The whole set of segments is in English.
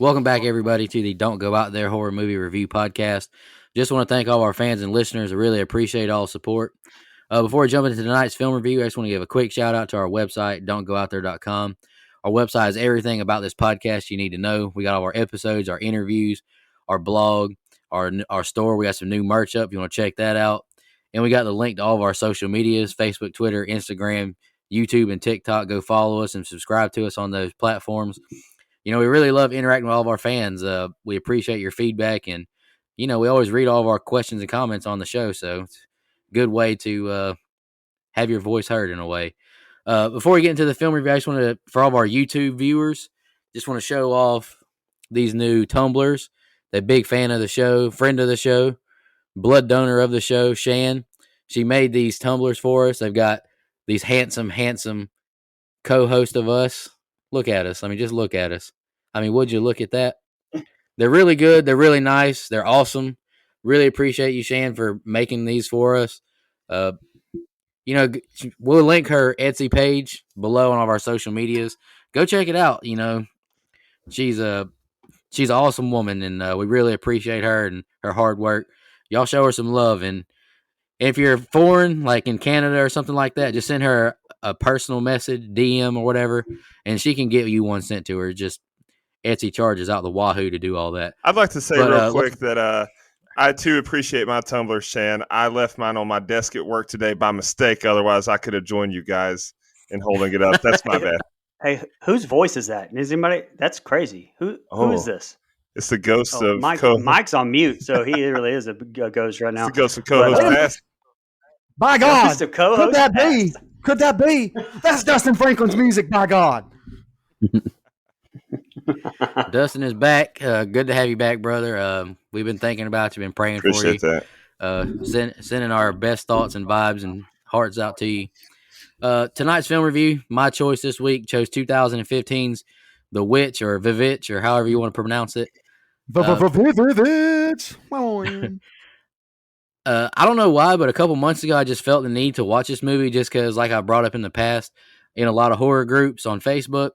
Welcome back, everybody, to the Don't Go Out There Horror Movie Review Podcast. Just want to thank all our fans and listeners. I really appreciate all the support. Before we jump into tonight's film review, I just want to give a quick shout out to our website, don'tgooutthere.com. Our website is everything about this podcast you need to know. We got all our episodes, our interviews, our blog, our store. We got some new merch up if you want to check that out. And we got the link to all of our social medias, Facebook, Twitter, Instagram, YouTube, and TikTok. Go follow us and subscribe to us on those platforms. We really love interacting with all of our fans. We appreciate your feedback, and, we always read all of our questions and comments on the show, so it's a good way to have your voice heard in a way. Before we get into the film review, I just want to, for all of our YouTube viewers, just want to show off these new tumblers. They're a big fan of the show, friend of the show, blood donor of the show, Shan. She made these tumblers for us. They've got these handsome co-host of us. Look at us. Just look at us. Would you look at that? They're really good. They're really nice. They're awesome. Really appreciate you, Shan, for making these for us. We'll link her Etsy page below on all of our social medias. Go check it out. She's an awesome woman, and we really appreciate her and her hard work. Y'all show her some love. And if you're foreign, like in Canada or something like that, just send her a personal message, DM or whatever, and she can get you one sent to her. Just Etsy charges out the wahoo to do all that. I'd like to say real quick that I too appreciate my tumbler, Shan. I left mine on my desk at work today by mistake. Otherwise, I could have joined you guys in holding it up. That's my bad. Hey, whose voice is that? Is anybody? That's crazy. Who is this? It's the ghost of Mike's on mute, so he really is a ghost right now. It's the ghost of co-host. By God, ghost of co-host could that be? Could that be? That's Dustin Franklin's music. By God. Dustin is back. Good to have you back, brother. We've been thinking about you, been praying Appreciate for you. Sending our best thoughts and vibes and hearts out to you. Tonight's film review, my choice this week, chose 2015's The Witch, or VVitch, or however you want to pronounce it. VVitch. I don't know why, but a couple months ago, I just felt the need to watch this movie just because, like I brought up in the past, in a lot of horror groups on Facebook,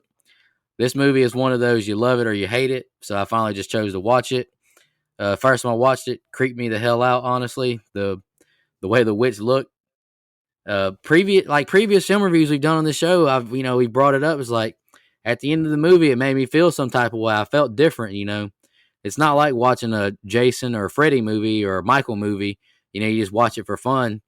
this movie is one of those you love it or you hate it. So I finally just chose to watch it. First time I watched it, creeped me the hell out, honestly. The way the witch looked. Previous film reviews we've done on this show, we brought it up. It's like at the end of the movie, it made me feel some type of way. I felt different, It's not like watching a Jason or a Freddy movie or a Michael movie. You just watch it for fun.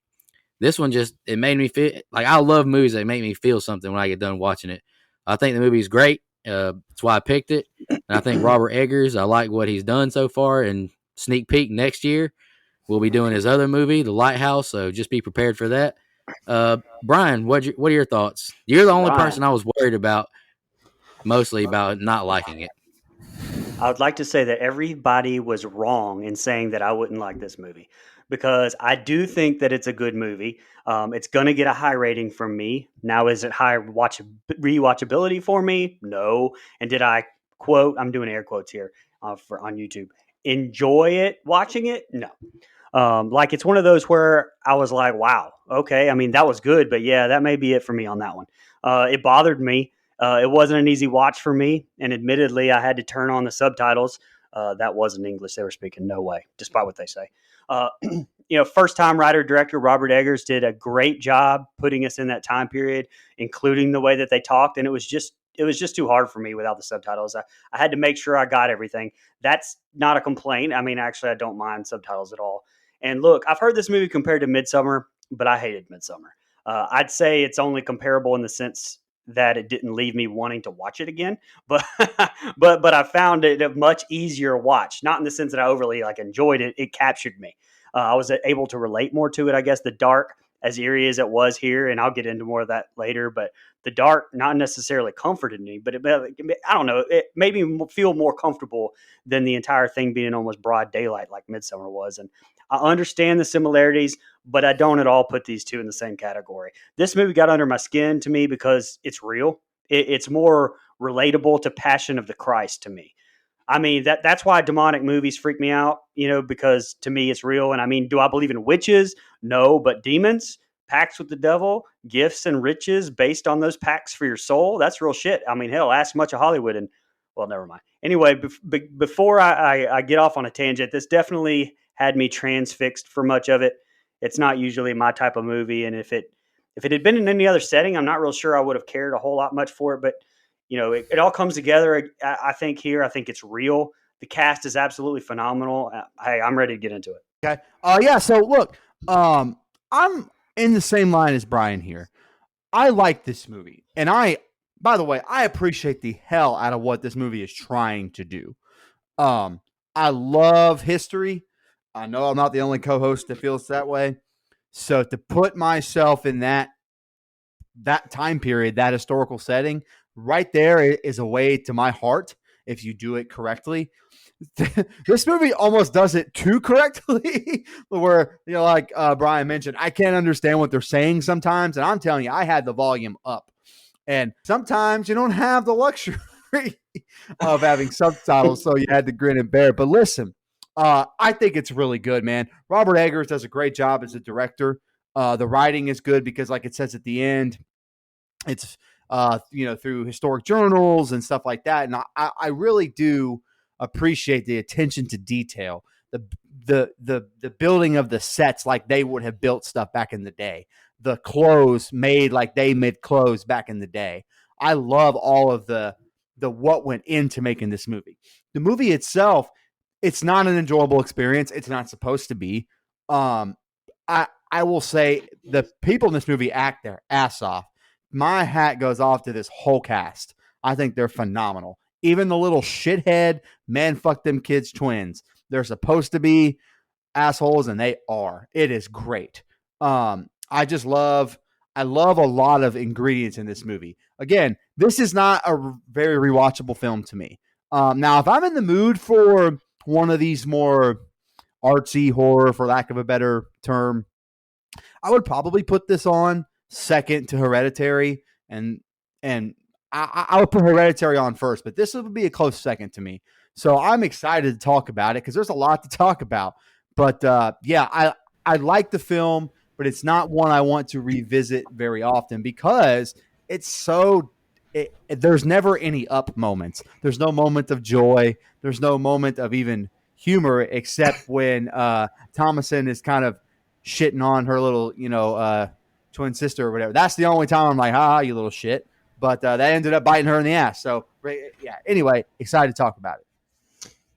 This one it made me feel like I love movies that make me feel something when I get done watching it. I think the movie is great. That's why I picked it. And I think Robert Eggers, I like what he's done so far. And sneak peek next year, we'll be doing his other movie, The Lighthouse. So just be prepared for that. Brian, what are your thoughts? You're the only person I was worried about, mostly about not liking it. I would like to say that everybody was wrong in saying that I wouldn't like this movie, because I do think that it's a good movie. It's going to get a high rating from me. Now, is it high rewatchability for me? No. And did I quote, I'm doing air quotes here on YouTube, enjoy it, watching it? No. It's one of those where I was like, wow, okay. That was good, but yeah, that may be it for me on that one. It bothered me. It wasn't an easy watch for me. And admittedly, I had to turn on the subtitles. That wasn't English they were speaking. No way, despite what they say. First-time writer-director Robert Eggers did a great job putting us in that time period, including the way that they talked. And it was just too hard for me without the subtitles. I had to make sure I got everything. That's not a complaint. Actually, I don't mind subtitles at all. And look, I've heard this movie compared to Midsommar, but I hated Midsommar. I'd say it's only comparable in the sense that it didn't leave me wanting to watch it again, but I found it a much easier watch. Not in the sense that I overly enjoyed it. It captured me. I was able to relate more to it. I guess the dark, as eerie as it was here, and I'll get into more of that later, but the dark not necessarily comforted me, but I don't know, it made me feel more comfortable than the entire thing being almost broad daylight like Midsommar was. And I understand the similarities, but I don't at all put these two in the same category. This movie got under my skin to me because it's real. It's more relatable to Passion of the Christ to me. That's why demonic movies freak me out, because to me it's real. And do I believe in witches? No, but demons, pacts with the devil, gifts and riches based on those pacts for your soul, that's real shit. Hell, ask much of Hollywood and well, never mind. Anyway, before I get off on a tangent, this definitely had me transfixed for much of it. It's not usually my type of movie, and if it had been in any other setting, I'm not real sure I would have cared a whole lot much for it. But it all comes together. I think here, I think it's real. The cast is absolutely phenomenal. Hey, I'm ready to get into it. Okay. Yeah. So look, I'm in the same line as Brian here. I like this movie, and by the way, I appreciate the hell out of what this movie is trying to do. I love history. I know I'm not the only co-host that feels that way. So to put myself in that time period, that historical setting, right there is a way to my heart if you do it correctly. This movie almost does it too correctly, where like Brian mentioned, I can't understand what they're saying sometimes, and I'm telling you, I had the volume up, and sometimes you don't have the luxury of having subtitles, so you had to grin and bear it. But listen, I think it's really good, man. Robert Eggers does a great job as a director. The writing is good because, like it says at the end, it's through historic journals and stuff like that, and I really do appreciate the attention to detail, the building of the sets like they would have built stuff back in the day, the clothes made like they made clothes back in the day. I love all of the what went into making this movie. The movie itself, it's not an enjoyable experience. It's not supposed to be. I will say the people in this movie act their ass off. My hat goes off to this whole cast. I think they're phenomenal. Even the little shithead, man, fuck them kids twins. They're supposed to be assholes, and they are. It is great. I love a lot of ingredients in this movie. Again, this is not a very rewatchable film to me. Now, if I'm in the mood for one of these more artsy horror, for lack of a better term, I would probably put this on second to Hereditary, and I would put Hereditary on first, but this would be a close second to me. So I'm excited to talk about it because there's a lot to talk about. But I like the film, but it's not one I want to revisit very often because it's so. There's never any up moments. There's no moment of joy. There's no moment of even humor except when Thomason is kind of shitting on her little, twin sister or whatever. That's the only time I'm like, ha, you little shit. But that ended up biting her in the ass. So, yeah. Anyway, excited to talk about it.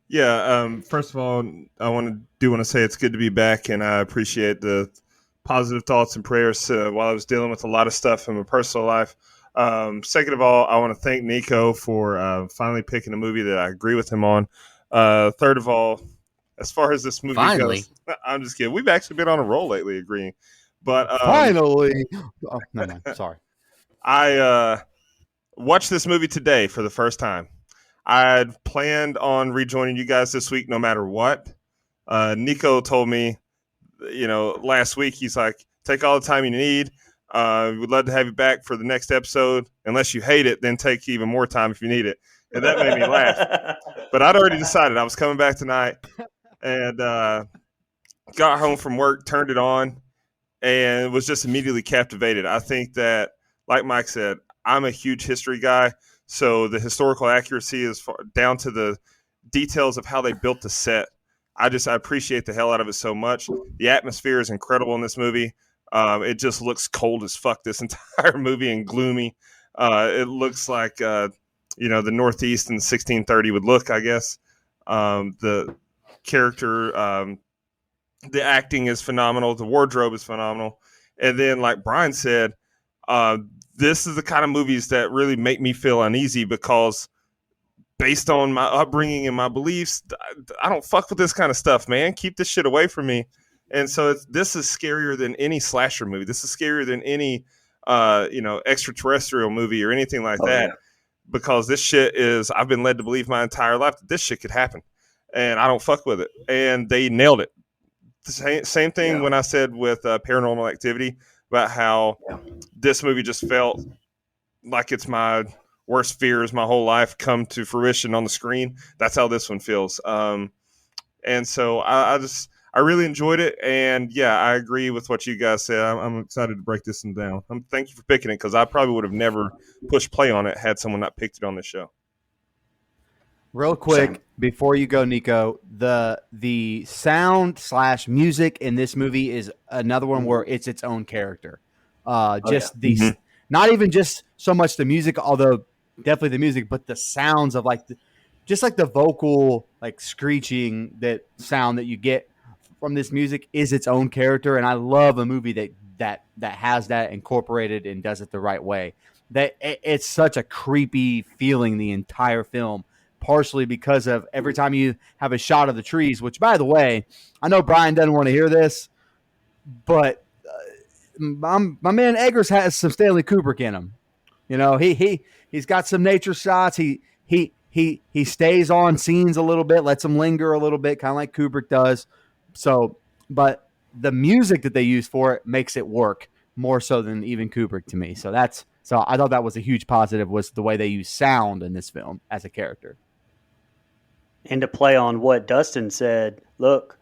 Yeah. First of all, I want to say it's good to be back, and I appreciate the positive thoughts and prayers while I was dealing with a lot of stuff in my personal life. Second of all, I want to thank Nico for finally picking a movie that I agree with him on. Third of all, as far as this movie goes, I'm just kidding. We've actually been on a roll lately agreeing. But finally, oh, no, sorry. I watched this movie today for the first time. I'd planned on rejoining you guys this week no matter what. Nico told me, last week, he's like, take all the time you need. We'd love to have you back for the next episode. Unless you hate it, then take even more time if you need it. And that made me laugh. But I'd already decided I was coming back tonight, and got home from work, turned it on, and was just immediately captivated. I think that, like Mike said, I'm a huge history guy, so the historical accuracy is down to the details of how they built the set. I appreciate the hell out of it so much. The atmosphere is incredible in this movie. It just looks cold as fuck, this entire movie, and gloomy. It looks like, the Northeast in 1630 would look, I guess. The character, the acting is phenomenal. The wardrobe is phenomenal. And then, like Brian said, this is the kind of movies that really make me feel uneasy because based on my upbringing and my beliefs, I don't fuck with this kind of stuff, man. Keep this shit away from me. And so this is scarier than any slasher movie. This is scarier than any, extraterrestrial movie or anything like that. Yeah. Because this shit I've been led to believe my entire life that this shit could happen. And I don't fuck with it. And they nailed it. Same thing when I said with Paranormal Activity about how this movie just felt like it's my worst fears my whole life come to fruition on the screen. That's how this one feels. And so I really enjoyed it. And yeah, I agree with what you guys said. I'm excited to break this one down. Thank you for picking it because I probably would have never pushed play on it had someone not picked it on this show. Real quick, Same. before you go, Nico, the sound / music in this movie is another one where it's its own character. Just these, not even just so much the music, although definitely the music, but the sounds of just like the vocal, like screeching, that sound that you get from this music is its own character. And I love a movie that has that incorporated and does it the right way. That it's such a creepy feeling the entire film, partially because of every time you have a shot of the trees, which, by the way, I know Brian doesn't want to hear this, but my man Eggers has some Stanley Kubrick in him. You know, he's got some nature shots. He stays on scenes a little bit, lets them linger a little bit, kind of like Kubrick does. So, but the music that they use for it makes it work more so than even Kubrick to me. So I thought that was a huge positive, was the way they use sound in this film as a character. And to play on what Dustin said, look,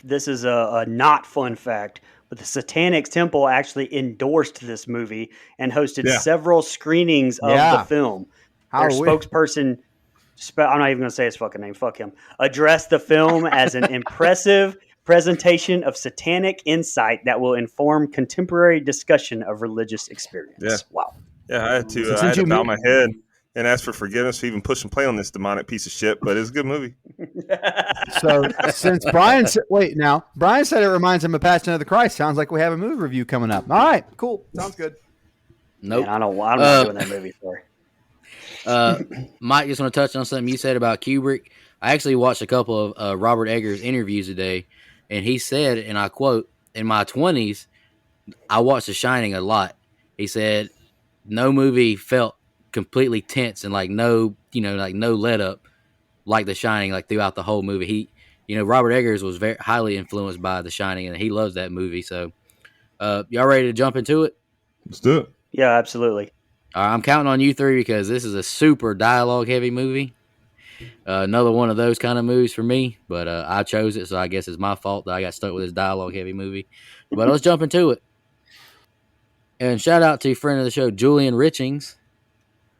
this is a not fun fact, but the Satanic Temple actually endorsed this movie and hosted several screenings of the film. Their spokesperson, I'm not even going to say his fucking name, fuck him, addressed the film as an impressive presentation of satanic insight that will inform contemporary discussion of religious experience. Yeah. Wow. Yeah, I had to bow my head and ask for forgiveness for even pushing play on this demonic piece of shit, but it's a good movie. So since Brian said it reminds him of Passion of the Christ, sounds like we have a movie review coming up. All right, cool. Sounds good. Nope. Man, I'm not doing that movie for. Mike, just want to touch on something you said about Kubrick. I actually watched a couple of Robert Eggers interviews today, and he said, and I quote, "In my 20s, I watched The Shining a lot." He said, "No movie felt completely tense and like no let up like The Shining, like throughout the whole movie." Robert Eggers was very highly influenced by The Shining, and he loves that movie. So, y'all ready to jump into it? Let's do it. Yeah, absolutely. All right, I'm counting on you three because this is a super dialogue heavy movie. Another one of those kind of movies for me, but I chose it, so I guess it's my fault that I got stuck with this dialogue heavy movie. But let's jump into it. And shout out to friend of the show, Julian Richings.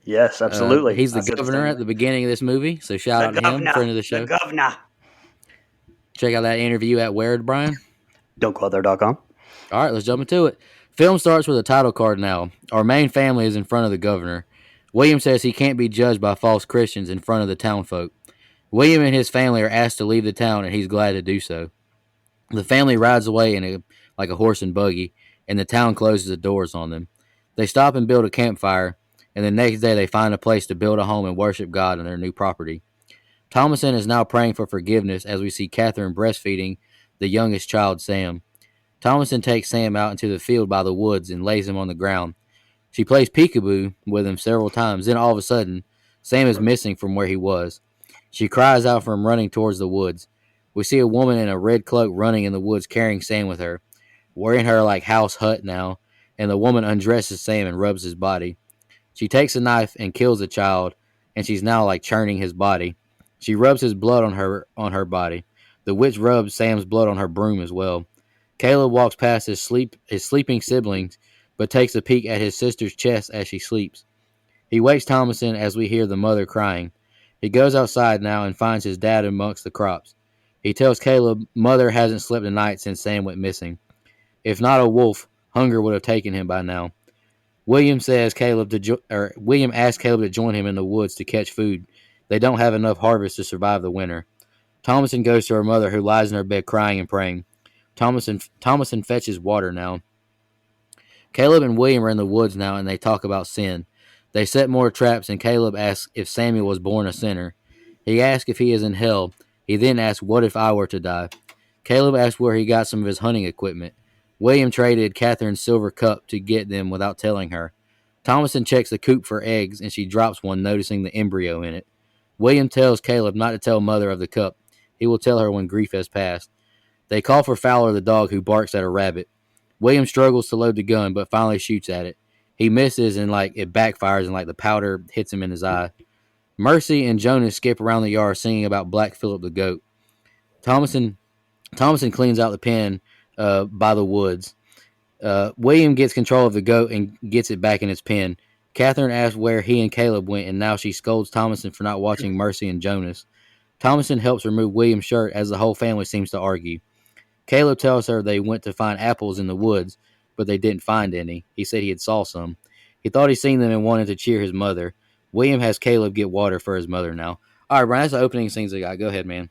Yes, absolutely. He's the governor at the beginning of this movie, so shout out to him, friend of the show. The governor. Check out that interview at Where, Brian? Don'tGoOutThere.com. All right, let's jump into it. Film starts with a title card now. Our main family is in front of the governor. William says he can't be judged by false Christians in front of the townfolk. William and his family are asked to leave the town, and he's glad to do so. The family rides away in like a horse and buggy, and the town closes the doors on them. They stop and build a campfire, and the next day they find a place to build a home and worship God on their new property. Thomason is now praying for forgiveness as we see Catherine breastfeeding the youngest child, Sam. Thomason takes Sam out into the field by the woods and lays him on the ground. She plays peekaboo with him several times. Then all of a sudden, Sam is missing from where he was. She cries out for him, running towards the woods. We see a woman in a red cloak running in the woods carrying Sam with her. We're in her like house hut now, and the woman undresses Sam and rubs his body. She takes a knife and kills the child, and she's now like churning his body. She rubs his blood on her body. The witch rubs Sam's blood on her broom as well. Caleb walks past his sleeping siblings, but takes a peek at his sister's chest as she sleeps. He wakes Thomason as we hear the mother crying. He goes outside now and finds his dad amongst the crops. He tells Caleb mother hasn't slept a night since Sam went missing. If not a wolf, hunger would have taken him by now. William asks Caleb to join him in the woods to catch food. They don't have enough harvest to survive the winter. Thomason goes to her mother, who lies in her bed crying and praying. Thomason fetches water now. Caleb and William are in the woods now, and they talk about sin. They set more traps, and Caleb asks if Samuel was born a sinner. He asks if he is in hell. He then asks, what if I were to die? Caleb asks where he got some of his hunting equipment. William traded Catherine's silver cup to get them without telling her. Thomason checks the coop for eggs, and she drops one, noticing the embryo in it. William tells Caleb not to tell mother of the cup. He will tell her when grief has passed. They call for Fowler the dog, who barks at a rabbit. William struggles to load the gun, but finally shoots at it. He misses, and it backfires, and the powder hits him in his eye. Mercy and Jonas skip around the yard singing about Black Phillip the goat. Thomason cleans out the pen by the woods. William gets control of the goat and gets it back in its pen. Catherine asks where he and Caleb went, and now she scolds Thomason for not watching Mercy and Jonas. Thomason helps remove William's shirt as the whole family seems to argue. Caleb tells her they went to find apples in the woods, but they didn't find any. He said he had saw some. He thought he'd seen them and wanted to cheer his mother. William has Caleb get water for his mother now. All right, Brian, that's the opening scenes I got. Go ahead, man.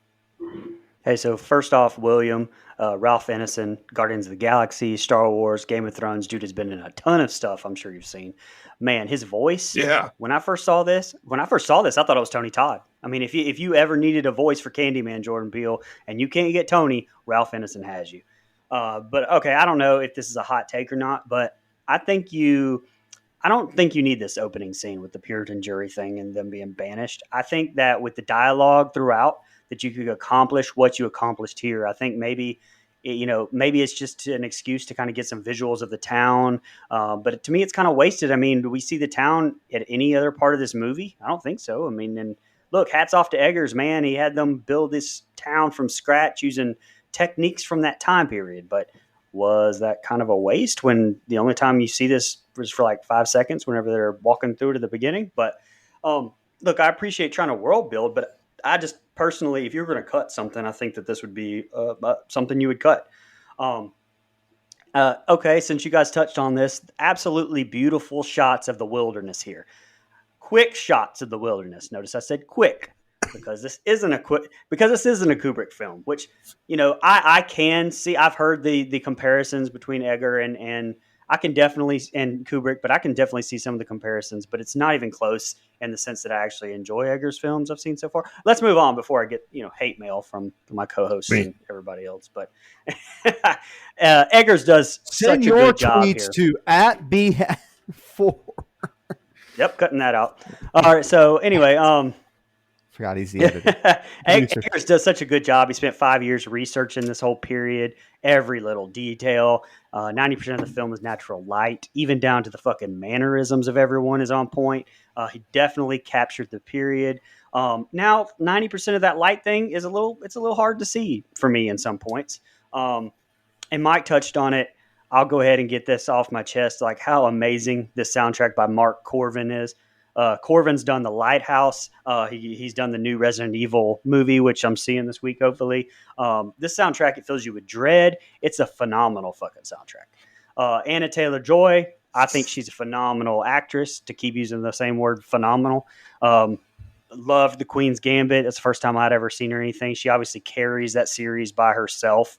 Hey, so first off, William, Ralph Ineson, Guardians of the Galaxy, Star Wars, Game of Thrones. Dude has been in a ton of stuff I'm sure you've seen. Man, his voice. Yeah. When I first saw this, I thought it was Tony Todd. I mean, if you ever needed a voice for Candyman, Jordan Peele, and you can't get Tony, Ralph Ineson has you. But okay, I don't know if this is a hot take or not, but I don't think you need this opening scene with the Puritan jury thing and them being banished. I think that with the dialogue throughout, that you could accomplish what you accomplished here. I think maybe it's just an excuse to kind of get some visuals of the town. But to me, it's kind of wasted. I mean, do we see the town at any other part of this movie? I don't think so. I mean, and look, hats off to Eggers, man. He had them build this town from scratch using techniques from that time period. But was that kind of a waste when the only time you see this was for like 5 seconds whenever they're walking through to the beginning? But look, I appreciate trying to world build, but I just personally, if you're going to cut something, I think that this would be something you would cut. Okay, since you guys touched on this, absolutely beautiful shots of the wilderness here. Quick shots of the wilderness. Notice I said quick because this isn't a Kubrick film, which, I can see. I've heard the comparisons between Egger and I can definitely, and Kubrick, but I can definitely see some of the comparisons, but it's not even close in the sense that I actually enjoy Eggers' films I've seen so far. Let's move on before I get, hate mail from my co-hosts and everybody else. But Eggers does Send such a your good job here. tweets to @B4. Yep, cutting that out. All right, so anyway, Forgot he's the editor. Eggers does such a good job. He spent 5 years researching this whole period, every little detail. 90% of the film is natural light, even down to the fucking mannerisms of everyone is on point. He definitely captured the period. Now, 90% of that light thing is a little hard to see for me in some points. And Mike touched on it. I'll go ahead and get this off my chest, like how amazing this soundtrack by Mark Corvin is. Corvin's done The Lighthouse. He's done the new Resident Evil movie, which I'm seeing this week, hopefully. This soundtrack, it fills you with dread. It's a phenomenal fucking soundtrack. Anna Taylor-Joy, I think she's a phenomenal actress, to keep using the same word, phenomenal. Loved The Queen's Gambit. It's the first time I'd ever seen her anything. She obviously carries that series by herself.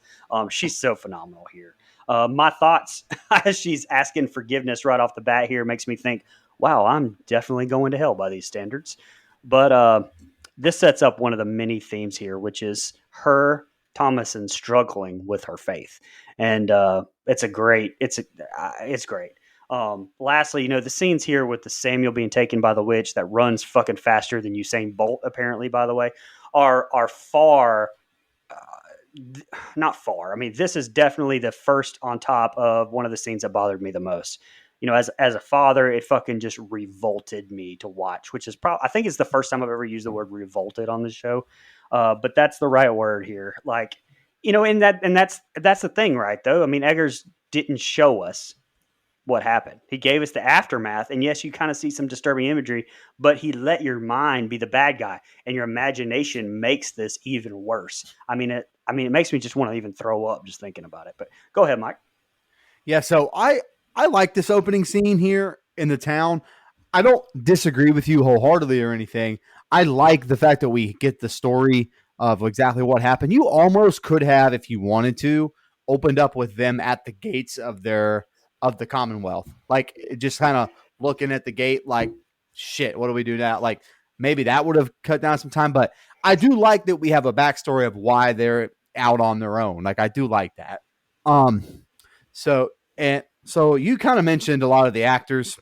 She's so phenomenal here. My thoughts as she's asking forgiveness right off the bat here makes me think, wow, I'm definitely going to hell by these standards. But this sets up one of the many themes here, which is her, Thomason, struggling with her faith. And it's great. Lastly, the scenes here with the Samuel being taken by the witch that runs fucking faster than Usain Bolt, apparently, by the way, are far, not far. I mean, this is definitely the first on top of one of the scenes that bothered me the most. As a father, it fucking just revolted me to watch, which is I think it's the first time I've ever used the word revolted on this show. But that's the right word here. Like, and that's the thing, right? Though, I mean, Eggers didn't show us what happened. He gave us the aftermath, and yes, you kind of see some disturbing imagery, but he let your mind be the bad guy, and your imagination makes this even worse. I mean, it makes me just want to even throw up just thinking about it. But go ahead, Mike. Yeah, so I like this opening scene here in the town. I don't disagree with you wholeheartedly or anything. I like the fact that we get the story of exactly what happened. You almost could have, if you wanted to, opened up with them at the gates of the Commonwealth. Like, just kind of looking at the gate like, shit, what do we do now? Like, maybe that would have cut down some time. But I do like that we have a backstory of why they're out on their own. Like, I do like that. So you kind of mentioned a lot of the actors.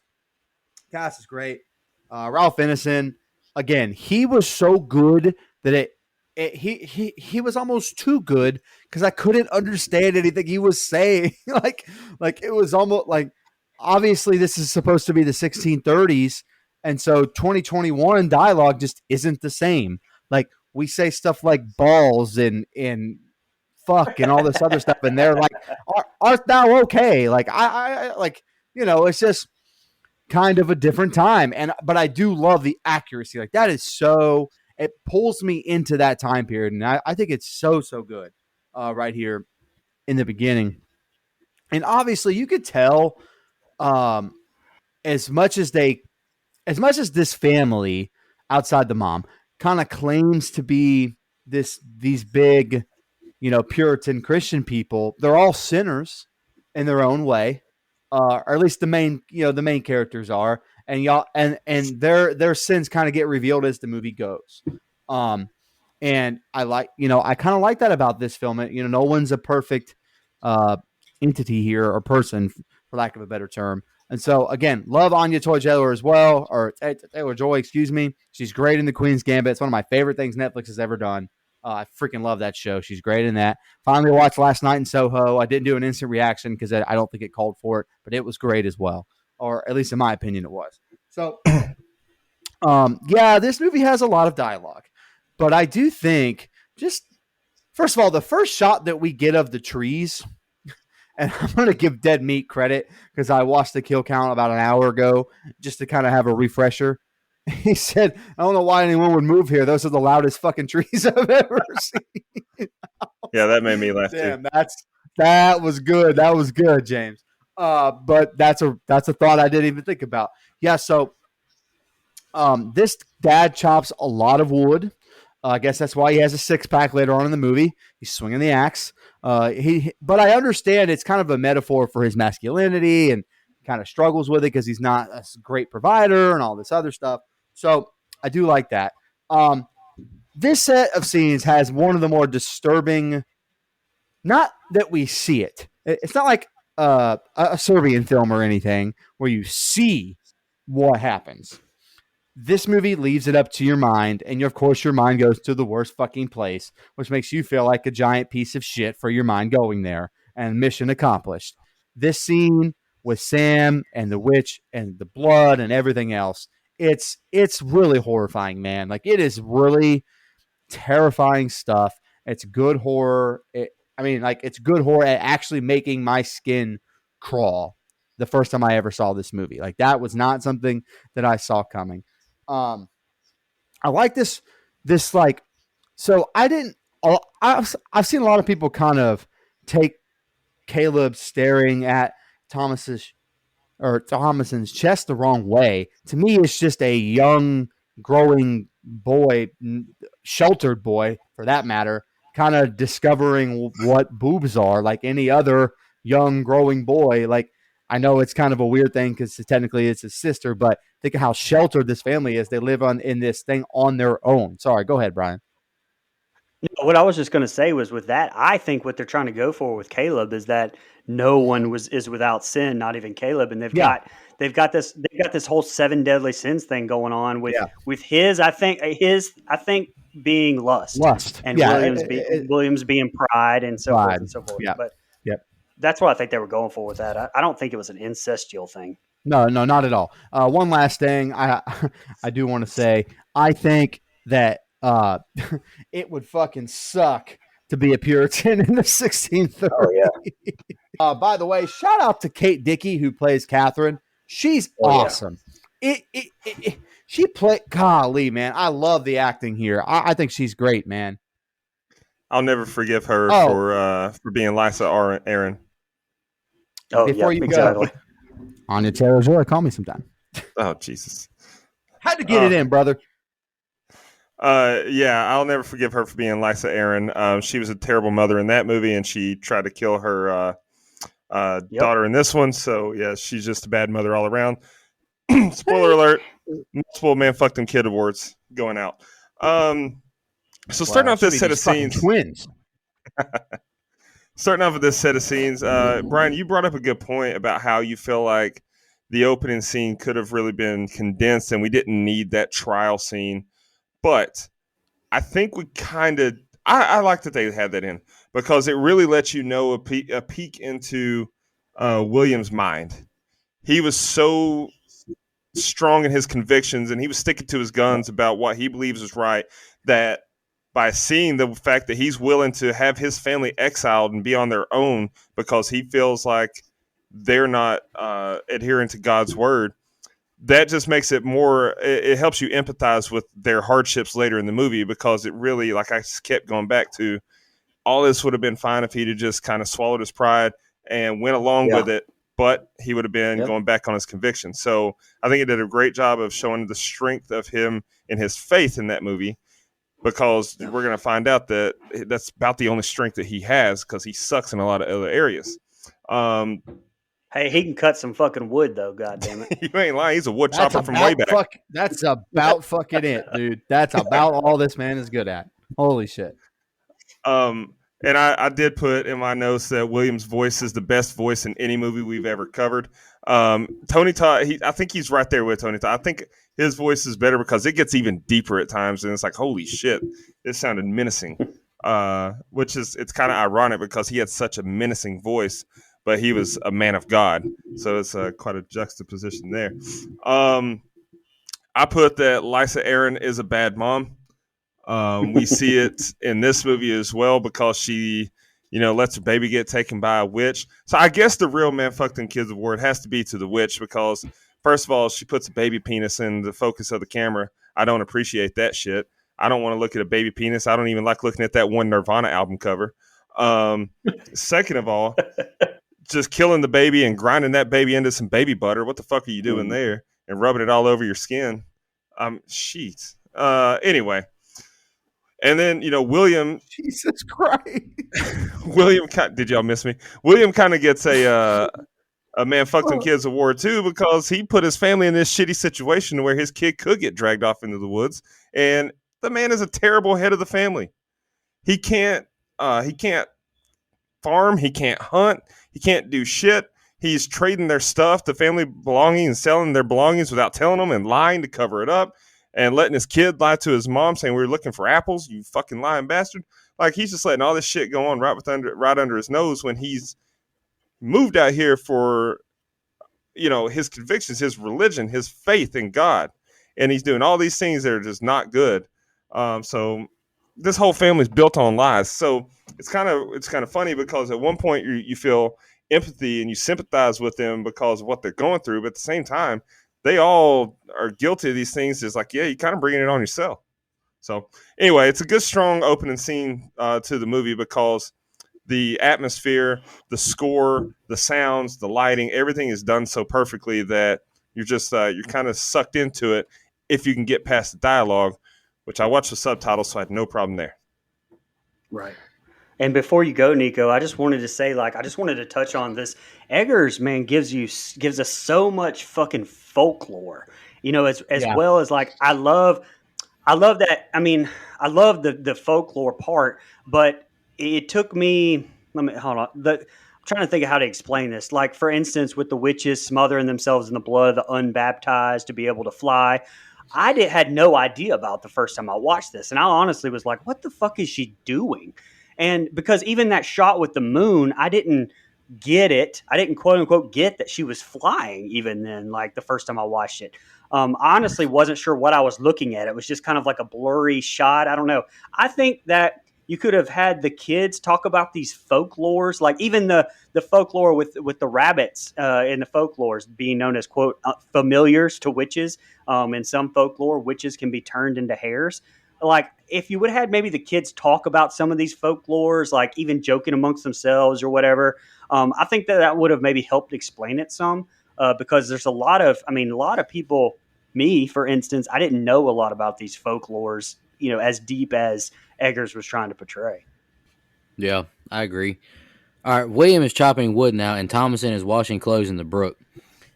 Cast is great. Ralph Ineson, again, he was so good that he was almost too good because I couldn't understand anything he was saying. like it was almost like, obviously this is supposed to be the 1630s, and so 2021 dialogue just isn't the same. Like, we say stuff like balls and fuck and all this other stuff, and they're like, art thou okay? Like, I like, it's just, kind of a different time. But I do love the accuracy. Like that is so, it pulls me into that time period. And I think it's so good right here in the beginning. And obviously you could tell as much as this family outside the mom kind of claims to be these big, Puritan Christian people, they're all sinners in their own way. Or at least the main characters are, and their sins kind of get revealed as the movie goes. And I kind of like that about this film. No one's a perfect entity here or person, for lack of a better term. And so again, love Anya Taylor as well, or Taylor-Joy, excuse me. She's great in The Queen's Gambit. It's one of my favorite things Netflix has ever done. I freaking love that show. She's great in that. Finally watched Last Night in Soho. I didn't do an instant reaction because I don't think it called for it, but it was great as well. Or at least in my opinion, it was. So, this movie has a lot of dialogue. But I do think, just first of all, the first shot that we get of the trees, and I'm going to give Dead Meat credit because I watched the kill count about an hour ago just to kind of have a refresher. He said, I don't know why anyone would move here. Those are the loudest fucking trees I've ever seen. Yeah, that made me laugh Damn, too. that was good. That was good, James. But that's a thought I didn't even think about. Yeah, so this dad chops a lot of wood. I guess that's why he has a six-pack later on in the movie. He's swinging the axe. But I understand it's kind of a metaphor for his masculinity and kind of struggles with it because he's not a great provider and all this other stuff. So I do like that. This set of scenes has one of the more disturbing, not that we see it. It's not like a Serbian film or anything where you see what happens. This movie leaves it up to your mind, and of course your mind goes to the worst fucking place, which makes you feel like a giant piece of shit for your mind going there, and mission accomplished. This scene with Sam and the witch and the blood and everything else, it's really horrifying, man. Like, it is really terrifying stuff. It's good horror. It's good horror at actually making my skin crawl the first time I ever saw this movie. Like, that was not something that I saw coming. I like this like, so I've seen a lot of people kind of take Caleb staring at Thomason's chest the wrong way. To me, it's just a young, growing boy, sheltered boy for that matter, kind of discovering what boobs are, like any other young, growing boy. Like, I know it's kind of a weird thing because technically it's his sister, but think of how sheltered this family is. They live in this thing on their own. Sorry, go ahead, Brian. What I was just going to say was, with that, I think what they're trying to go for with Caleb is that no one is without sin, not even Caleb, and they've got this whole 7 deadly sins thing going on with his I think being lust and Williams being pride and so forth and so forth. Yeah. But that's what I think they were going for with that. I don't think it was an incestual thing. No, not at all. One last thing I do want to say, I think that it would fucking suck to be a Puritan in the 1630s. Oh, yeah. By the way, shout out to Kate Dickey, who plays Catherine. She's awesome. Yeah. She played, golly, man. I love the acting here. I think she's great, man. I'll never forgive her for being Lysa Aaron. Oh, before you go, Anya Taylor-Joy, call me sometime. Oh, Jesus. Had to get it in, brother. I'll never forgive her for being Lysa Aaron. She was a terrible mother in that movie, and she tried to kill her daughter in this one. So, yeah, she's just a bad mother all around. Spoiler alert, multiple Man Fucked Them Kid awards going out. Starting off this set of scenes. Twins. Starting off with this set of scenes, Brian, you brought up a good point about how you feel like the opening scene could have really been condensed and we didn't need that trial scene. But I think we kind of, I like that they had that in because it really lets you know a peek into William's mind. He was so strong in his convictions and he was sticking to his guns about what he believes is right, that by seeing the fact that he's willing to have his family exiled and be on their own because he feels like they're not adhering to God's word, that just makes it more, it helps you empathize with their hardships later in the movie, because it really, like I kept going back to, all this would have been fine if he'd have just kind of swallowed his pride and went along with it, but he would have been going back on his conviction. So I think it did a great job of showing the strength of him and his faith in that movie, because we're going to find out that that's about the only strength that he has, because he sucks in a lot of other areas. Hey, he can cut some fucking wood, though. God damn it! You ain't lying. He's a wood chopper from way back. That's about fucking it, dude. That's about all this man is good at. Holy shit. And I did put in my notes that William's voice is the best voice in any movie we've ever covered. Tony Todd, I think he's right there with Tony Todd. I think his voice is better because it gets even deeper at times, and it's like, holy shit, this sounded menacing. Which is, it's kind of ironic because he had such a menacing voice, but he was a man of God, so it's quite a juxtaposition there. I put that Lysa Arryn is a bad mom. We see it in this movie as well, because she, lets her baby get taken by a witch. So I guess the real man fucked them kids award has to be to the witch, because first of all, she puts a baby penis in the focus of the camera. I don't appreciate that shit. I don't want to look at a baby penis. I don't even like looking at that one Nirvana album cover. Second of all, just killing the baby and grinding that baby into some baby butter. What the fuck are you doing there? And rubbing it all over your skin. Sheets. Anyway. And then, William. Jesus Christ. William, did y'all miss me? William kind of gets a man fucked them kids award too, because he put his family in this shitty situation where his kid could get dragged off into the woods. And the man is a terrible head of the family. He can't farm. He can't hunt. He can't do shit. He's trading their stuff, the family belongings, and selling their belongings without telling them, and lying to cover it up, and letting his kid lie to his mom saying, we were looking for apples, you fucking lying bastard. Like, he's just letting all this shit go on right under his nose, when he's moved out here for, his convictions, his religion, his faith in God. And he's doing all these things that are just not good. So this whole family's built on lies. So it's kind of funny, because at one point you feel empathy and you sympathize with them because of what they're going through, but at the same time, they all are guilty of these things. It's like, yeah, you kind of bringing it on yourself. So anyway, it's a good, strong opening scene to the movie, because the atmosphere, the score, the sounds, the lighting, everything is done so perfectly that you're just you're kind of sucked into it if you can get past the dialogue, which I watched the subtitles, so I had no problem there. Right. And before you go, Nico, I just wanted to say, I just wanted to touch on this. Eggers, man, gives us so much fucking folklore, as well as I love that. I mean, I love the folklore part, but it took me, hold on. I'm trying to think of how to explain this. Like, for instance, with the witches smothering themselves in the blood of the unbaptized to be able to fly. I had no idea about the first time I watched this. And I honestly was like, what the fuck is she doing? And because even that shot with the moon, I didn't get it. I didn't quote unquote get that she was flying even then, the first time I watched it. I honestly wasn't sure what I was looking at. It was just kind of like a blurry shot. I don't know. I think that you could have had the kids talk about these folklores, like even the folklore with the rabbits in the folklores being known as, quote, familiars to witches. In some folklore, witches can be turned into hares. Like, if you would have had maybe the kids talk about some of these folklores, like even joking amongst themselves or whatever, I think that would have maybe helped explain it some, because there's a lot of people, me, for instance, I didn't know a lot about these folklores, as deep as Eggers was trying to portray. Yeah, I agree. All right, William is chopping wood now, and Thomason is washing clothes in the brook.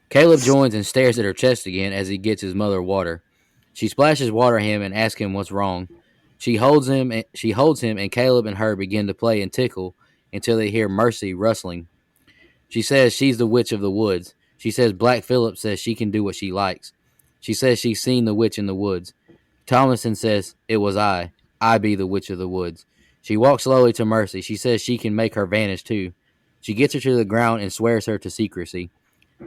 Caleb joins and stares at her chest again as he gets his mother water. She splashes water at him and asks him what's wrong. She holds him, and Caleb and her begin to play and tickle until they hear Mercy rustling. She says she's the witch of the woods. She says Black Phillip says she can do what she likes. She says she's seen the witch in the woods. Thomason says, it was I. I be the witch of the woods. She walks slowly to Mercy. She says she can make her vanish too. She gets her to the ground and swears her to secrecy.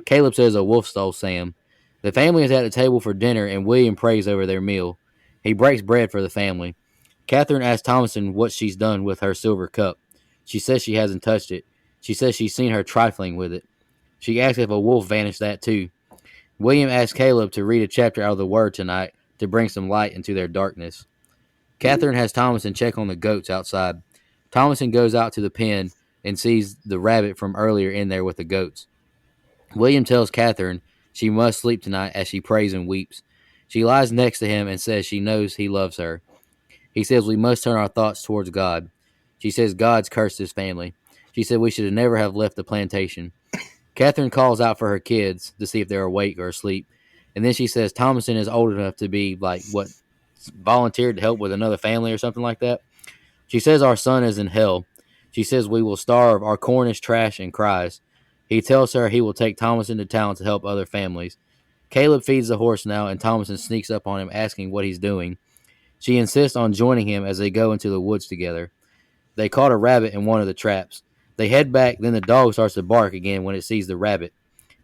Caleb says a wolf stole Sam. The family is at the table for dinner, and William prays over their meal. He breaks bread for the family. Catherine asks Thomason what she's done with her silver cup. She says she hasn't touched it. She says she's seen her trifling with it. She asks if a wolf vanished that too. William asks Caleb to read a chapter out of the Word tonight to bring some light into their darkness. Catherine has Thomason check on the goats outside. Thomason goes out to the pen and sees the rabbit from earlier in there with the goats. William tells Catherine she must sleep tonight as she prays and weeps. She lies next to him and says she knows he loves her. He says we must turn our thoughts towards God. She says God's cursed his family. She said we should have never have left the plantation. Catherine calls out for her kids to see if they're awake or asleep. And then she says Thomason is old enough to be volunteered to help with another family or something like that. She says our son is in hell. She says we will starve, our corn is trash, and cries. He tells her he will take Thomason to town to help other families. Caleb feeds the horse now, and Thomason sneaks up on him asking what he's doing. She insists on joining him as they go into the woods together. They caught a rabbit in one of the traps. They head back, then the dog starts to bark again when it sees the rabbit.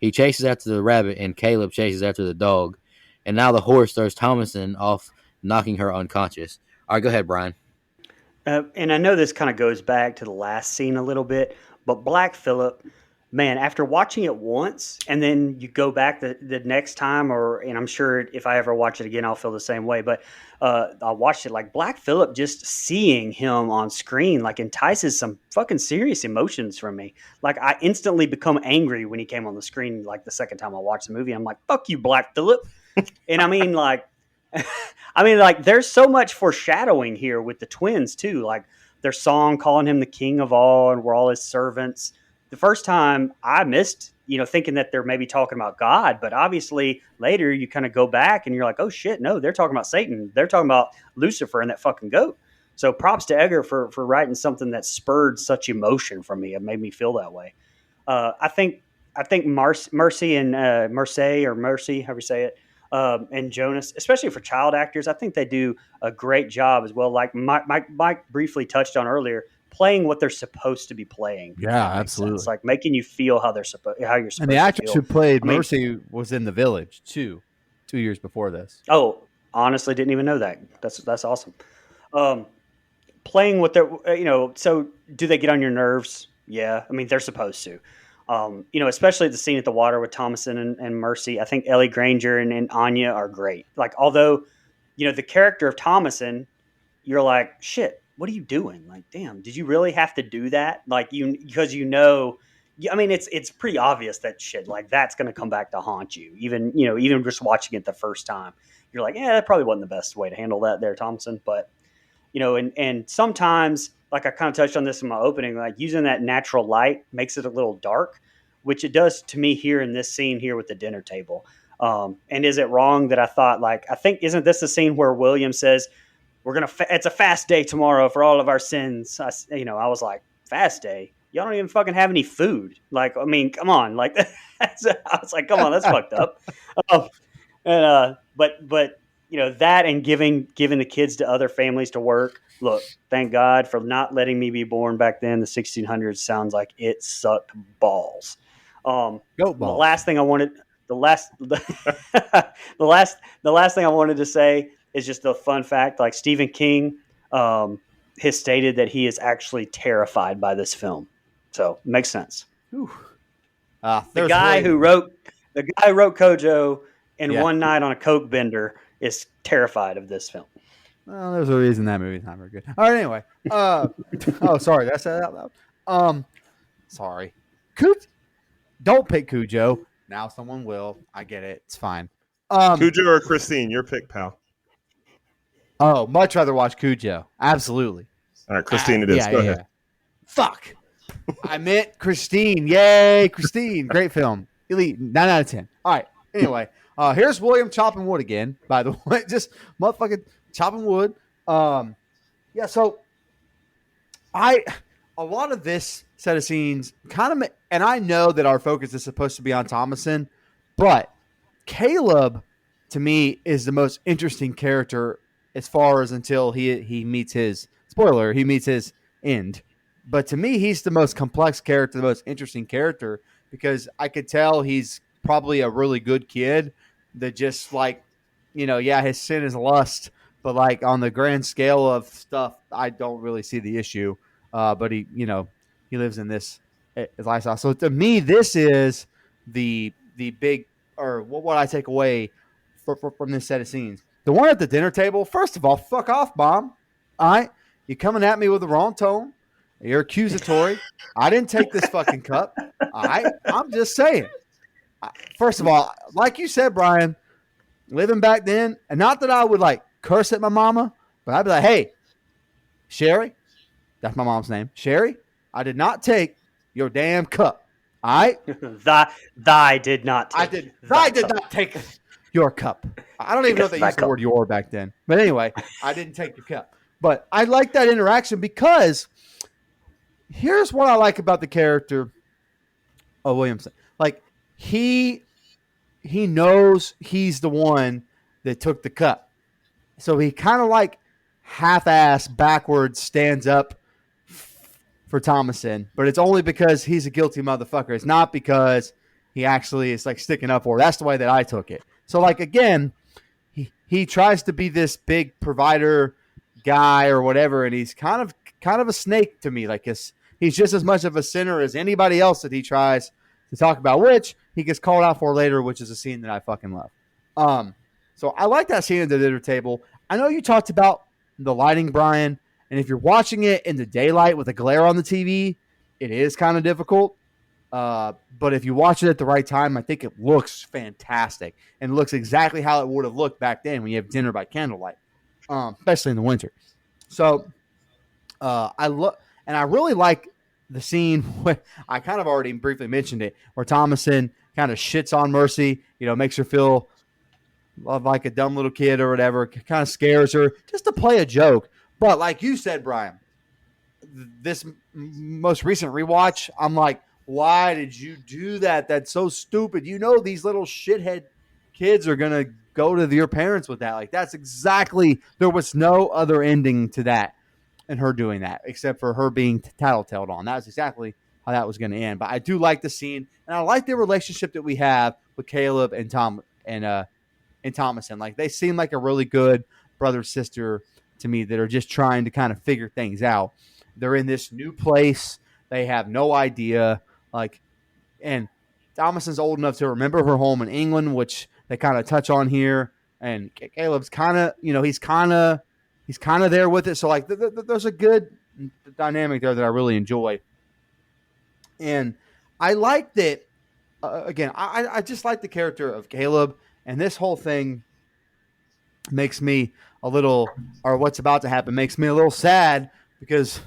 He chases after the rabbit, and Caleb chases after the dog. And now the horse throws Thomason off, knocking her unconscious. All right, go ahead, Brian. And I know this kind of goes back to the last scene a little bit, but Black Phillip, man, after watching it once and then you go back the next time, and I'm sure if I ever watch it again, I'll feel the same way. But I watched it like Black Phillip, just seeing him on screen like entices some fucking serious emotions from me. Like I instantly become angry when he came on the screen. Like the second time I watched the movie, I'm like, "Fuck you, Black Phillip," and I mean like. There's so much foreshadowing here with the twins too. Like their song calling him the king of all, and we're all his servants. The first time I missed, thinking that they're maybe talking about God, but obviously later you kind of go back and you're like, oh shit, no, they're talking about Satan. They're talking about Lucifer and that fucking goat. So props to Edgar for writing something that spurred such emotion from me. It made me feel that way. I think Mercy and Mercy, however you say it, and Jonas, especially for child actors, I think they do a great job as well. Like Mike briefly touched on earlier, playing what they're supposed to be playing. Yeah, absolutely. Sense. Like making you feel how you're supposed. And the actress who played Mercy was in The Village too, 2 years before this. Oh, honestly, didn't even know that. That's awesome. Playing what they're, so do they get on your nerves? Yeah, I mean they're supposed to. Especially the scene at the water with Thomason and Mercy. I think Ellie Granger and Anya are great. Like, although, the character of Thomason, you're like, shit, what are you doing? Like, damn, did you really have to do that? Like, because it's pretty obvious that shit, like, that's going to come back to haunt you. Even just watching it the first time, you're like, yeah, that probably wasn't the best way to handle that there, Thomason. But, and sometimes, like I kind of touched on this in my opening, like using that natural light makes it a little dark, which it does to me here in this scene here with the dinner table. And is it wrong that I thought, isn't this the scene where William says, it's a fast day tomorrow for all of our sins. I was like, fast day? Y'all don't even fucking have any food. Like, I mean, come on. Like, I was like, come on, that's fucked up. But that and giving the kids to other families to work. Look, thank God for not letting me be born back then. The 1600s sounds like it sucked balls. Goat balls. The last thing I wanted to say is just a fun fact. Like Stephen King has stated that he is actually terrified by this film. So it makes sense. The guy who wrote Kojo and One Night on a Coke Bender is terrified of this film. Well, there's a reason that movie's not very good. All right, anyway. Sorry, did I say that out loud? Sorry. Don't pick Cujo. Now someone will. I get it. It's fine. Cujo or Christine, your pick, pal. Oh, much rather watch Cujo. Absolutely. All right, Christine it is. Go ahead. Fuck. I meant Christine. Yay, Christine. Great film. Elite. 9 out of 10. All right. Anyway, here's William chopping wood again, by the way. Just motherfucking chopping wood. So a lot of this set of scenes kind of, and I know that our focus is supposed to be on Thomason, but Caleb, to me, is the most interesting character as far as until he meets his, spoiler, he meets his end. But to me, he's the most complex character, the most interesting character, because I could tell he's probably a really good kid that just his sin is lust, but like on the grand scale of stuff, I don't really see the issue. But he lives in this lifestyle. So to me, this is the big or what I take away from this set of scenes. The one at the dinner table, first of all, fuck off, Mom. All right? You're coming at me with the wrong tone. You're accusatory. I didn't take this fucking cup. All right? I'm just saying. First of all, like you said, Brian, living back then, and not that I would like curse at my mama, but I'd be like, hey, Sherry, that's my mom's name. Sherry, I did not take your damn cup. All right? Thy did not take I did not take your cup. I don't even know if they used the word your back then. But anyway, I didn't take your cup. But I like that interaction because here's what I like about the character of Williamson. Like, he knows he's the one that took the cup. So he kind of like half-ass backwards stands up for Thomason, but it's only because he's a guilty motherfucker. It's not because he actually is like sticking up for her. That's the way that I took it. So like, again, he tries to be this big provider guy or whatever, and he's kind of a snake to me. Like he's just as much of a sinner as anybody else that he tries to talk about, which he gets called out for later, which is a scene that I fucking love. So I like that scene at the dinner table. I know you talked about the lighting, Brian, and if you're watching it in the daylight with a glare on the TV, it is kind of difficult. But if you watch it at the right time, I think it looks fantastic and looks exactly how it would have looked back then when you have dinner by candlelight, especially in the winter. So I really like the scene where I kind of already briefly mentioned it, where Thomason kind of shits on Mercy, makes her feel like a dumb little kid or whatever, kind of scares her just to play a joke. But like you said, Brian, this most recent rewatch, I'm like, why did you do that? That's so stupid. These little shithead kids are going to go to your parents with that. Like, that's exactly, there was no other ending to that and her doing that, except for her being tattletaled on. That was exactly how that was going to end. But I do like the scene, and I like the relationship that we have with Caleb and Tom and Thomason. Like, they seem like a really good brother-sister to me that are just trying to kind of figure things out. They're in this new place. They have no idea. And Thomason's old enough to remember her home in England, which they kind of touch on here. And Caleb's kind of, he's kind of there with it. So like, there's a good dynamic there that I really enjoy. And I like that. Again, I just like the character of Caleb, and this whole thing makes me a little, or what's about to happen makes me a little sad because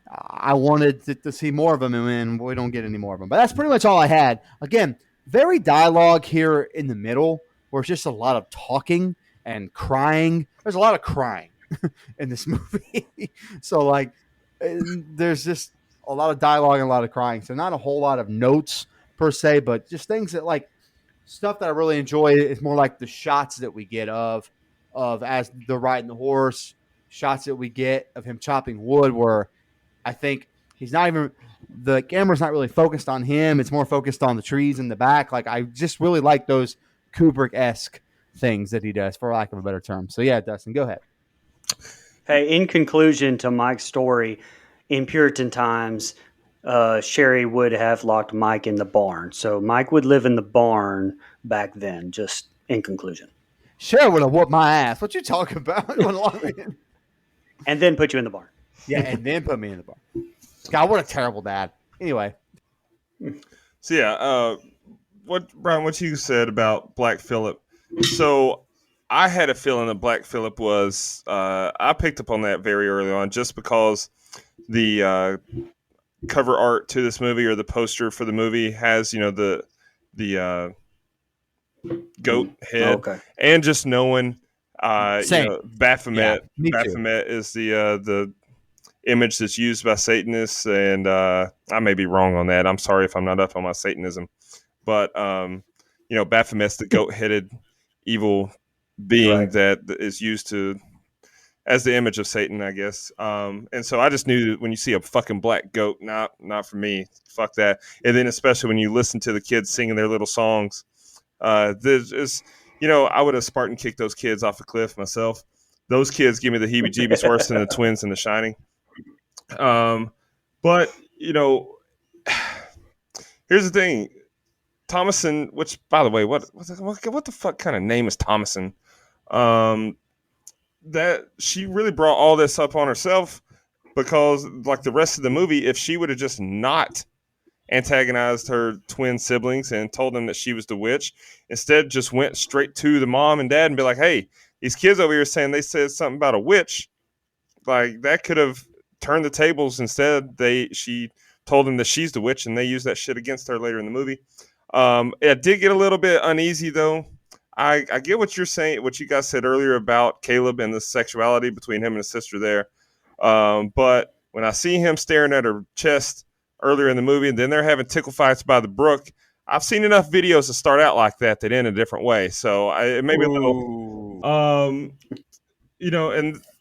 I wanted to see more of him, and we don't get any more of him. But that's pretty much all I had. Again, very dialogue here in the middle, where it's just a lot of talking and crying. There's a lot of crying in this movie. So, like, there's just a lot of dialogue and a lot of crying. So not a whole lot of notes per se, but just things that, like, stuff that I really enjoy is more like the shots that we get of as they're riding the horse, shots that we get of him chopping wood, where I think the camera's not really focused on him. It's more focused on the trees in the back. Like, I just really like those Kubrick-esque things that he does, for lack of a better term. So yeah, Dustin, go ahead. Hey, in conclusion to Mike's story, in Puritan times, Sherry would have locked Mike in the barn. So Mike would live in the barn back then, just in conclusion. Sherry would have whooped my ass. What you talking about? And then put you in the barn. Yeah, and then put me in the barn. God, what a terrible dad. Anyway. So yeah, Brian, what you said about Black Phillip. So I had a feeling that Black Phillip was, I picked up on that very early on, just because the cover art to this movie, or the poster for the movie, has, the goat head. Okay. And just knowing Same. Baphomet. Yeah, Baphomet is the image that's used by Satanists, and I may be wrong on that. I'm sorry if I'm not up on my Satanism, but Baphomet's the goat-headed evil being Right. that is used as the image of Satan, I guess. And so I just knew that when you see a fucking black goat, not for me. Fuck that. And then especially when you listen to the kids singing their little songs, there's just, I would have Spartan kicked those kids off a cliff myself. Those kids give me the heebie-jeebies worse than the twins in The Shining. But here's the thing. Thomason, which by the way, what the fuck kind of name is Thomason? That she really brought all this up on herself because, like the rest of the movie, if she would have just not antagonized her twin siblings and told them that she was the witch, instead just went straight to the mom and dad and be like, "Hey, these kids over here saying they said something about a witch," like that could have turned the tables. Instead, she told them that she's the witch, and they used that shit against her later in the movie. It did get a little bit uneasy though. I get what you're saying, what you guys said earlier about Caleb and the sexuality between him and his sister there. But when I see him staring at her chest earlier in the movie, and then they're having tickle fights by the brook, I've seen enough videos to start out like that end a different way. So it made me a little, and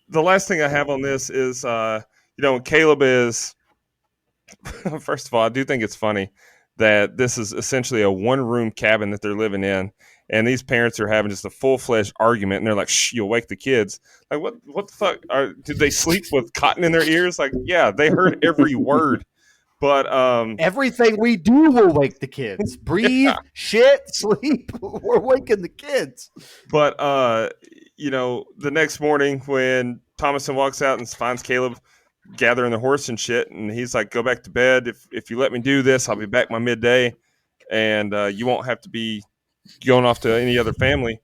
the last thing I have on this is, Caleb is, first of all, I do think it's funny that this is essentially a one-room cabin that they're living in, and these parents are having just a full-fledged argument, and they're like, "Shh, you'll wake the kids." Like, what the fuck? Did they sleep with cotton in their ears? Like, yeah, they heard every word. But everything we do will wake the kids. Breathe, shit, sleep. We're waking the kids. But the next morning when Thomason walks out and finds Caleb gathering the horse and shit, and he's like, "Go back to bed. If you let me do this, I'll be back by midday, and you won't have to be going off to any other family."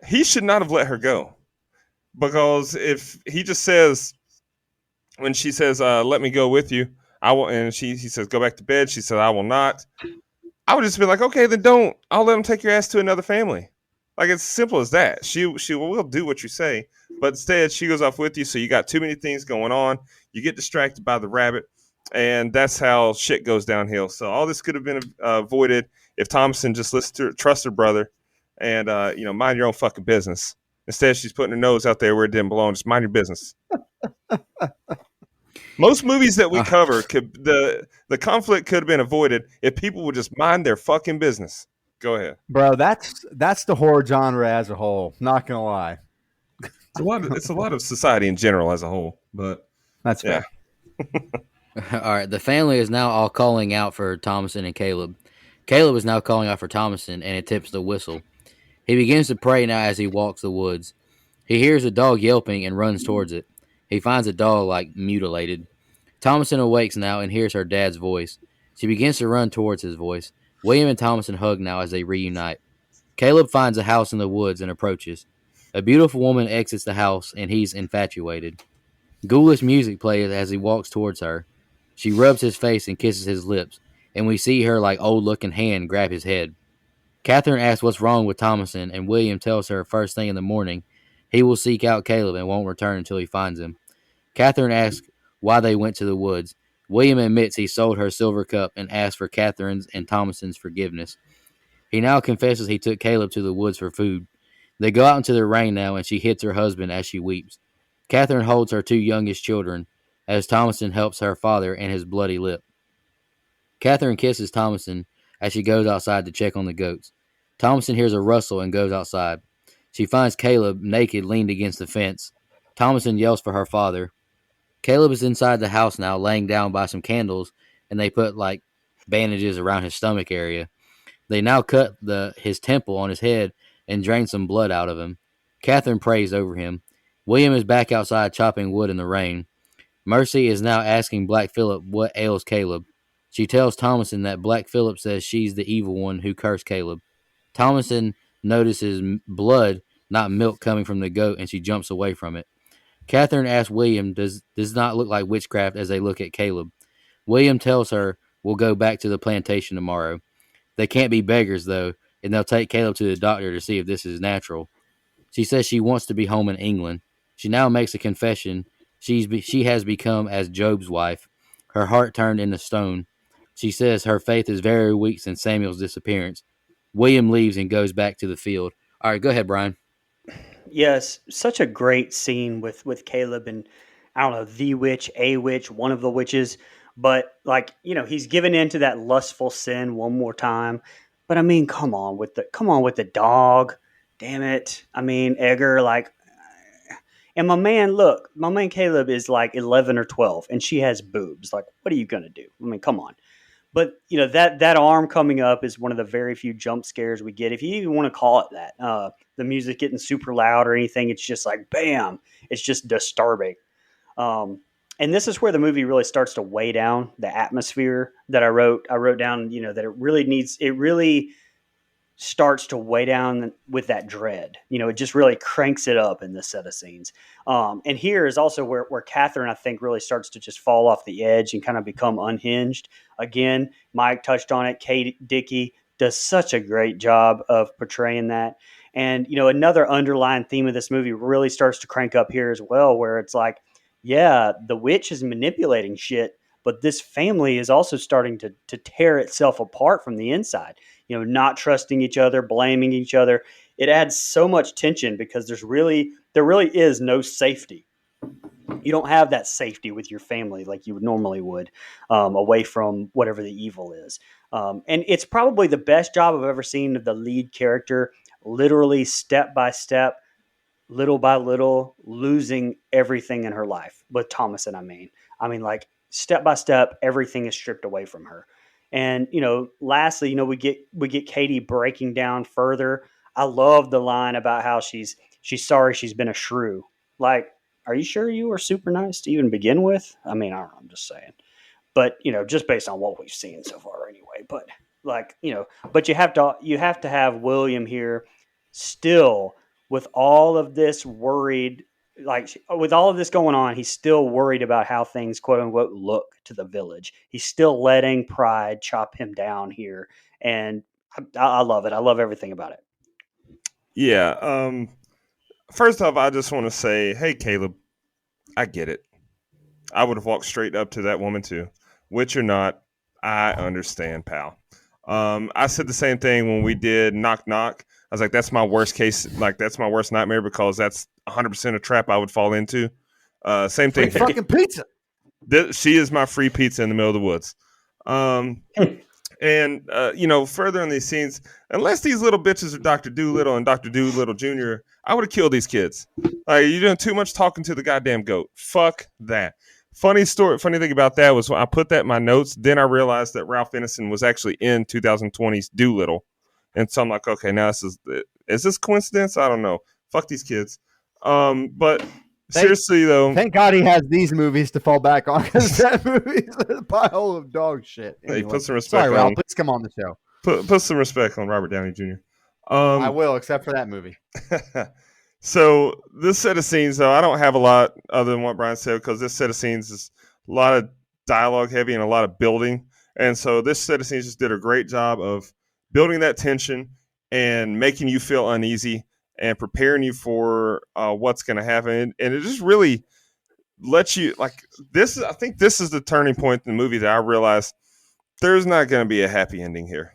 He should not have let her go, because if he just says, when she says, "Let me go with you," I will, and he says, "Go back to bed." She said, "I will not." I would just be like, "Okay, then don't. I'll let him take your ass to another family." Like, it's simple as that. She will do what you say, but instead she goes off with you. So you got too many things going on. You get distracted by the rabbit, and that's how shit goes downhill. So all this could have been avoided if Thomason just listened to trust her brother, and mind your own fucking business. Instead, she's putting her nose out there where it didn't belong. Just mind your business. Most movies that we cover, the conflict could have been avoided if people would just mind their fucking business. Go ahead, bro. That's the horror genre as a whole. Not gonna lie, it's a lot of society in general as a whole. But that's fair. All right, the family is now all calling out for Thomason and Caleb. Caleb is now calling out for Thomason, and it tips the whistle. He begins to pray now as he walks the woods. He hears a dog yelping and runs towards it. He finds the dog mutilated. Thomason awakes now and hears her dad's voice. She begins to run towards his voice. William and Thomason hug now as they reunite. Caleb finds a house in the woods and approaches. A beautiful woman exits the house, and he's infatuated. Ghoulish music plays as he walks towards her. She rubs his face and kisses his lips, and we see her old-looking hand grab his head. Catherine asks what's wrong with Thomason, and William tells her first thing in the morning he will seek out Caleb and won't return until he finds him. Catherine asks why they went to the woods. William admits he sold her silver cup and asks for Catherine's and Thomason's forgiveness. He now confesses he took Caleb to the woods for food. They go out into the rain now, and she hits her husband as she weeps. Catherine holds her two youngest children as Thomason helps her father and his bloody lip. Catherine kisses Thomason as she goes outside to check on the goats. Thomason hears a rustle and goes outside. She finds Caleb naked leaned against the fence. Thomason yells for her father. Caleb is inside the house now, laying down by some candles, and they put bandages around his stomach area. They now cut his temple on his head and drain some blood out of him. Catherine prays over him. William is back outside chopping wood in the rain. Mercy is now asking Black Phillip what ails Caleb. She tells Thomason that Black Phillip says she's the evil one who cursed Caleb. Thomason notices blood, not milk, coming from the goat, and she jumps away from it. Catherine asks William, does not look like witchcraft, as they look at Caleb. William tells her, we'll go back to the plantation tomorrow. They can't be beggars, though, and they'll take Caleb to the doctor to see if this is natural. She says she wants to be home in England. She now makes a confession. She has become as Job's wife, her heart turned into stone. She says her faith is very weak since Samuel's disappearance. William leaves and goes back to the field. All right, go ahead, Brian. Yes, such a great scene with Caleb and, I don't know, the witch, a witch, one of the witches. But he's given into that lustful sin one more time. But I mean, come on with the dog. Damn it. I mean, Edgar, and my man Caleb is 11 or 12 and she has boobs. What are you going to do? I mean, come on. But that arm coming up is one of the very few jump scares we get, if you even want to call it that. The music getting super loud or anything, it's just like bam, it's just disturbing. And this is where the movie really starts to weigh down the atmosphere that I wrote down. That it really starts to weigh down with that dread. It just really cranks it up in this set of scenes. And here is also where Catherine, I think, really starts to just fall off the edge and kind of become unhinged. Again, Mike touched on it. Kate Dickey does such a great job of portraying that. And, another underlying theme of this movie really starts to crank up here as well, where it's like, yeah, the witch is manipulating shit, but this family is also starting to tear itself apart from the inside. Not trusting each other, blaming each other. It adds so much tension because there really is no safety. You don't have that safety with your family like you normally would, away from whatever the evil is. And it's probably the best job I've ever seen of the lead character, literally step by step, little by little, losing everything in her life. With Thomasin, I mean, like step by step, everything is stripped away from her. And lastly, we get Katie breaking down further. I love the line about how she's sorry she's been a shrew. Like, are you sure you were super nice to even begin with? I mean, I don't know, I'm just saying. But just based on what we've seen so far, anyway. But but you have to have William here still with all of this worried. Like, with all of this going on, he's still worried about how things, quote unquote, look to the village. He's still letting pride chop him down here. And I love it. I love everything about it. Yeah. First off, I just want to say, hey, Caleb, I get it. I would have walked straight up to that woman too. Witch or not, I understand, pal. I said the same thing when we did Knock Knock. I was like, that's my worst case. Like, that's my worst nightmare because that's 100% a trap I would fall into. Same thing. Free fucking pizza. She is my free pizza in the middle of the woods. And, further in these scenes, unless these little bitches are Dr. Doolittle and Dr. Doolittle Jr., I would have killed these kids. Like, you're doing too much talking to the goddamn goat. Fuck that. Funny thing about that was when I put that in my notes, then I realized that Ralph Ineson was actually in 2020's Doolittle. And so I'm like, okay, now is this coincidence? I don't know. Fuck these kids. But seriously, though. Thank God he has these movies to fall back on, because that movie's a pile of dog shit. Anyway. Hey, put some respect Sorry, Ralph. Please come on the show. Put some respect on Robert Downey Jr. I will, except for that movie. So this set of scenes, though, I don't have a lot other than what Brian said, because this set of scenes is a lot of dialogue heavy and a lot of building. And so this set of scenes just did a great job of building that tension and making you feel uneasy and preparing you for what's going to happen. And it just really lets you, like, this. I think this is the turning point in the movie that I realized there's not going to be a happy ending here.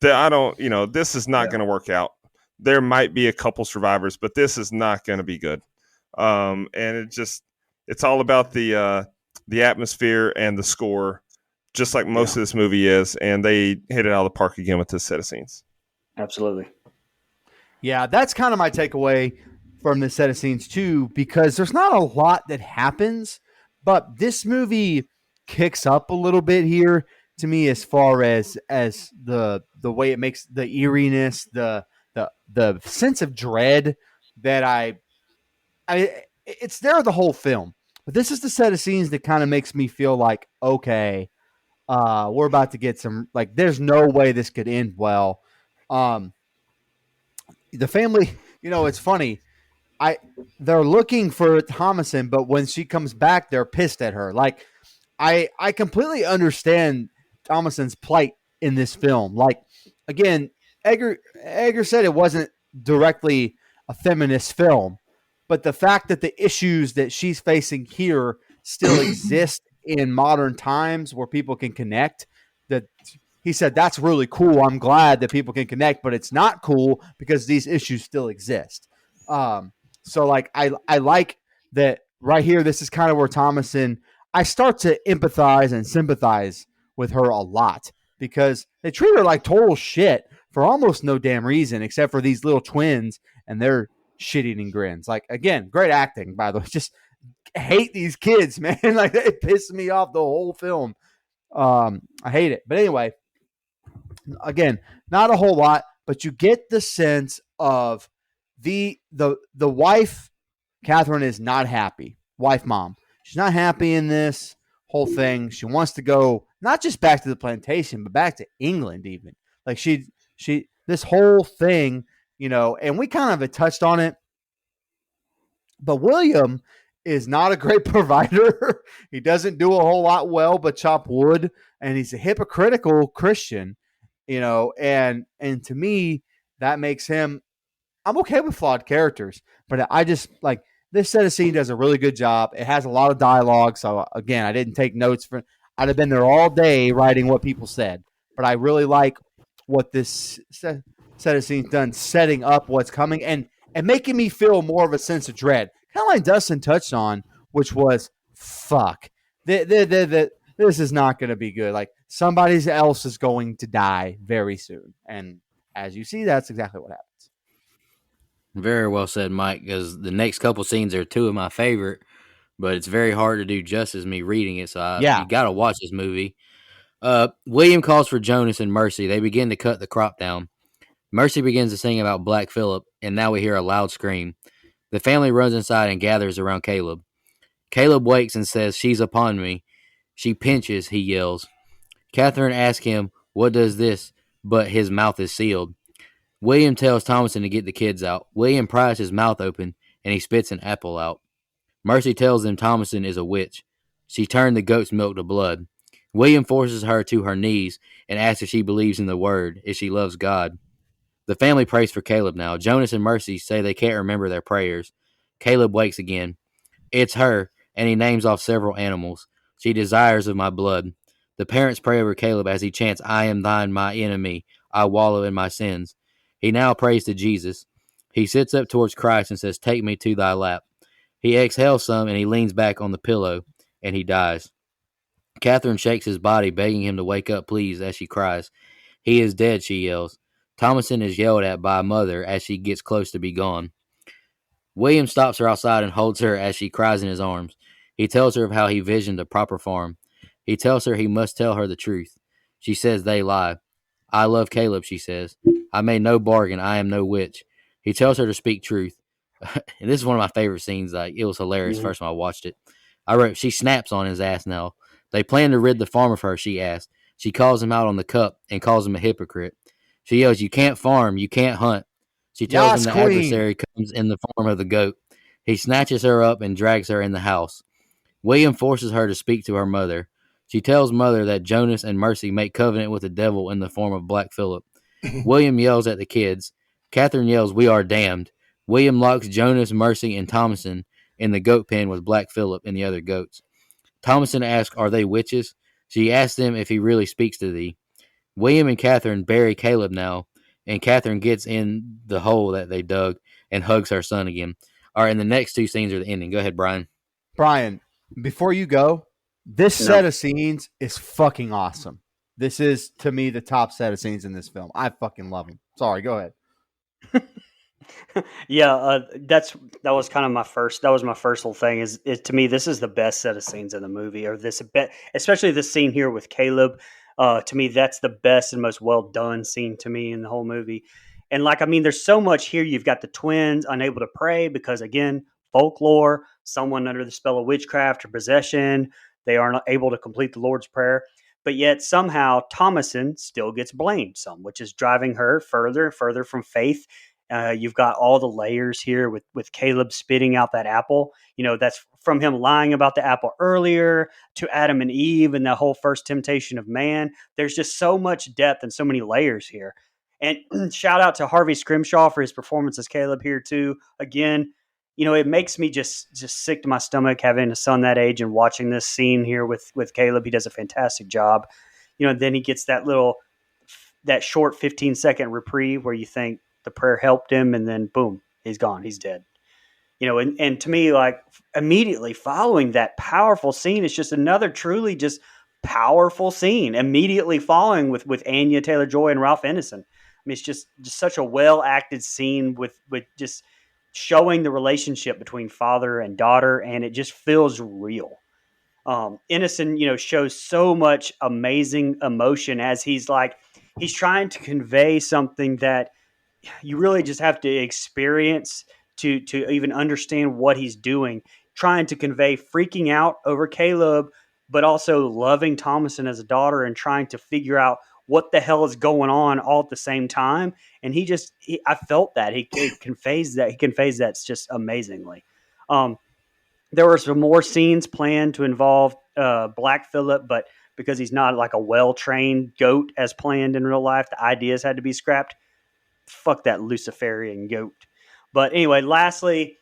That this is not going to work out. There might be a couple survivors, but this is not going to be good. And it's all about the atmosphere and the score, just like most of this movie is. And they hit it out of the park again with this set of scenes. Absolutely. Yeah, that's kind of my takeaway from this set of scenes too, because there's not a lot that happens, but this movie kicks up a little bit here to me as far as the way it makes the eeriness, the sense of dread that I it's there the whole film. But this is the set of scenes that kind of makes me feel like, okay, we're about to get some, like, there's no way this could end well. The family, it's funny. They're looking for Thomasin, but when she comes back, they're pissed at her. Like, I completely understand Thomasin's plight in this film. Like, again, Edgar said it wasn't directly a feminist film, but the fact that the issues that she's facing here still exist in modern times where people can connect, that he said, that's really cool. I'm glad that people can connect, but it's not cool because these issues still exist. So like, I like that right here. This is kind of where Thomasin, I start to empathize and sympathize with her a lot, because they treat her like total shit for almost no damn reason, except for these little twins and their shit-eating grins. Like, again, great acting, by the way. Just hate these kids, man. Like, they piss me off the whole film. I hate it. But anyway, again, not a whole lot, but you get the sense of the wife, Catherine, is not happy. Wife, mom, she's not happy in this whole thing. She wants to go not just back to the plantation, but back to England, even. Like this whole thing, and we kind of had touched on it. But William is not a great provider. He doesn't do a whole lot well but chop wood, and he's a hypocritical Christian, and to me that makes him. I'm okay with flawed characters, but I just like this set of scene does a really good job. It has a lot of dialogue, so again, I didn't take notes for. I'd have been there all day writing what people said, but I really like what this set of scenes done, setting up what's coming and making me feel more of a sense of dread. Kind of like Dustin touched on, which was fuck. This is not going to be good. Like somebody else is going to die very soon, and as you see, that's exactly what happens. Very well said, Mike, because the next couple scenes are two of my favorite, but it's very hard to do justice me reading it, so you got to watch this movie. William calls for Jonas and Mercy. They begin to cut the crop down. Mercy begins to sing about Black Phillip, and now we hear a loud scream. The family runs inside and gathers around Caleb. Caleb wakes and says, "She's upon me." She pinches, he yells. Catherine asks him, "What does this?" But his mouth is sealed. William tells Thomason to get the kids out. William pries his mouth open, and he spits an apple out. Mercy tells them Thomason is a witch. She turned the goat's milk to blood. William forces her to her knees and asks if she believes in the word, if she loves God. The family prays for Caleb now. Jonas and Mercy say they can't remember their prayers. Caleb wakes again. It's her, and he names off several animals. She desires of my blood. The parents pray over Caleb as he chants, "I am thine, my enemy. I wallow in my sins." He now prays to Jesus. He sits up towards Christ and says, "Take me to thy lap." He exhales some, and he leans back on the pillow, and he dies. Catherine shakes his body, begging him to wake up, please, as she cries. "He is dead," she yells. Thomason is yelled at by a mother as she gets close to be gone. William stops her outside and holds her as she cries in his arms. He tells her of how he visioned a proper farm. He tells her he must tell her the truth. She says they lie. "I love Caleb," she says. "I made no bargain. I am no witch." He tells her to speak truth. And this is one of my favorite scenes. Like, it was hilarious first time I watched it. I wrote, "She snaps on his ass now. They plan to rid the farm of her," she asks. She calls him out on the cup and calls him a hypocrite. She yells, "You can't farm. You can't hunt." She tells him the adversary comes in the form of the goat. He snatches her up and drags her in the house. William forces her to speak to her mother. She tells mother that Jonas and Mercy make covenant with the devil in the form of Black Phillip. William yells at the kids. Catherine yells, "We are damned." William locks Jonas, Mercy, and Thomason in the goat pen with Black Phillip and the other goats. Thomason asks, "Are they witches?" She asks them if he really speaks to thee. William and Catherine bury Caleb now, and Catherine gets in the hole that they dug and hugs her son again. All right, and the next two scenes are the ending. Go ahead, Brian. Brian, before you go, this set of scenes is fucking awesome. This is, to me, the top set of scenes in this film. I fucking love them. Sorry, go ahead. Yeah, that was kind of my first. That was my first whole thing. Is to me, this is the best set of scenes in the movie, or especially this scene here with Caleb. To me, that's the best and most well done scene to me in the whole movie. And there's so much here. You've got the twins unable to pray because, again, folklore, someone under the spell of witchcraft or possession, they are not able to complete the Lord's Prayer. But yet somehow Thomason still gets blamed some, which is driving her further and further from faith. You've got all the layers here with Caleb spitting out that apple. That's from him lying about the apple earlier to Adam and Eve and the whole first temptation of man. There's just so much depth and so many layers here. And shout out to Harvey Scrimshaw for his performance as Caleb here too. Again, it makes me just sick to my stomach having a son that age and watching this scene here with Caleb. He does a fantastic job. Then he gets that short 15-second reprieve where you think the prayer helped him, and then boom, he's gone. He's dead. And to me, immediately following that powerful scene, it's just another truly just powerful scene. Immediately following with Anya Taylor-Joy and Ralph Ineson. It's just such a well-acted scene with just showing the relationship between father and daughter, and it just feels real. Innocent, shows so much amazing emotion as he's trying to convey something that you really just have to experience to even understand what he's doing, trying to convey freaking out over Caleb, but also loving Thomason as a daughter and trying to figure out what the hell is going on all at the same time. And I felt that he conveys that just amazingly. There were some more scenes planned to involve Black Phillip, but because he's not like a well-trained goat as planned in real life, the ideas had to be scrapped. Fuck that Luciferian goat. But anyway, lastly,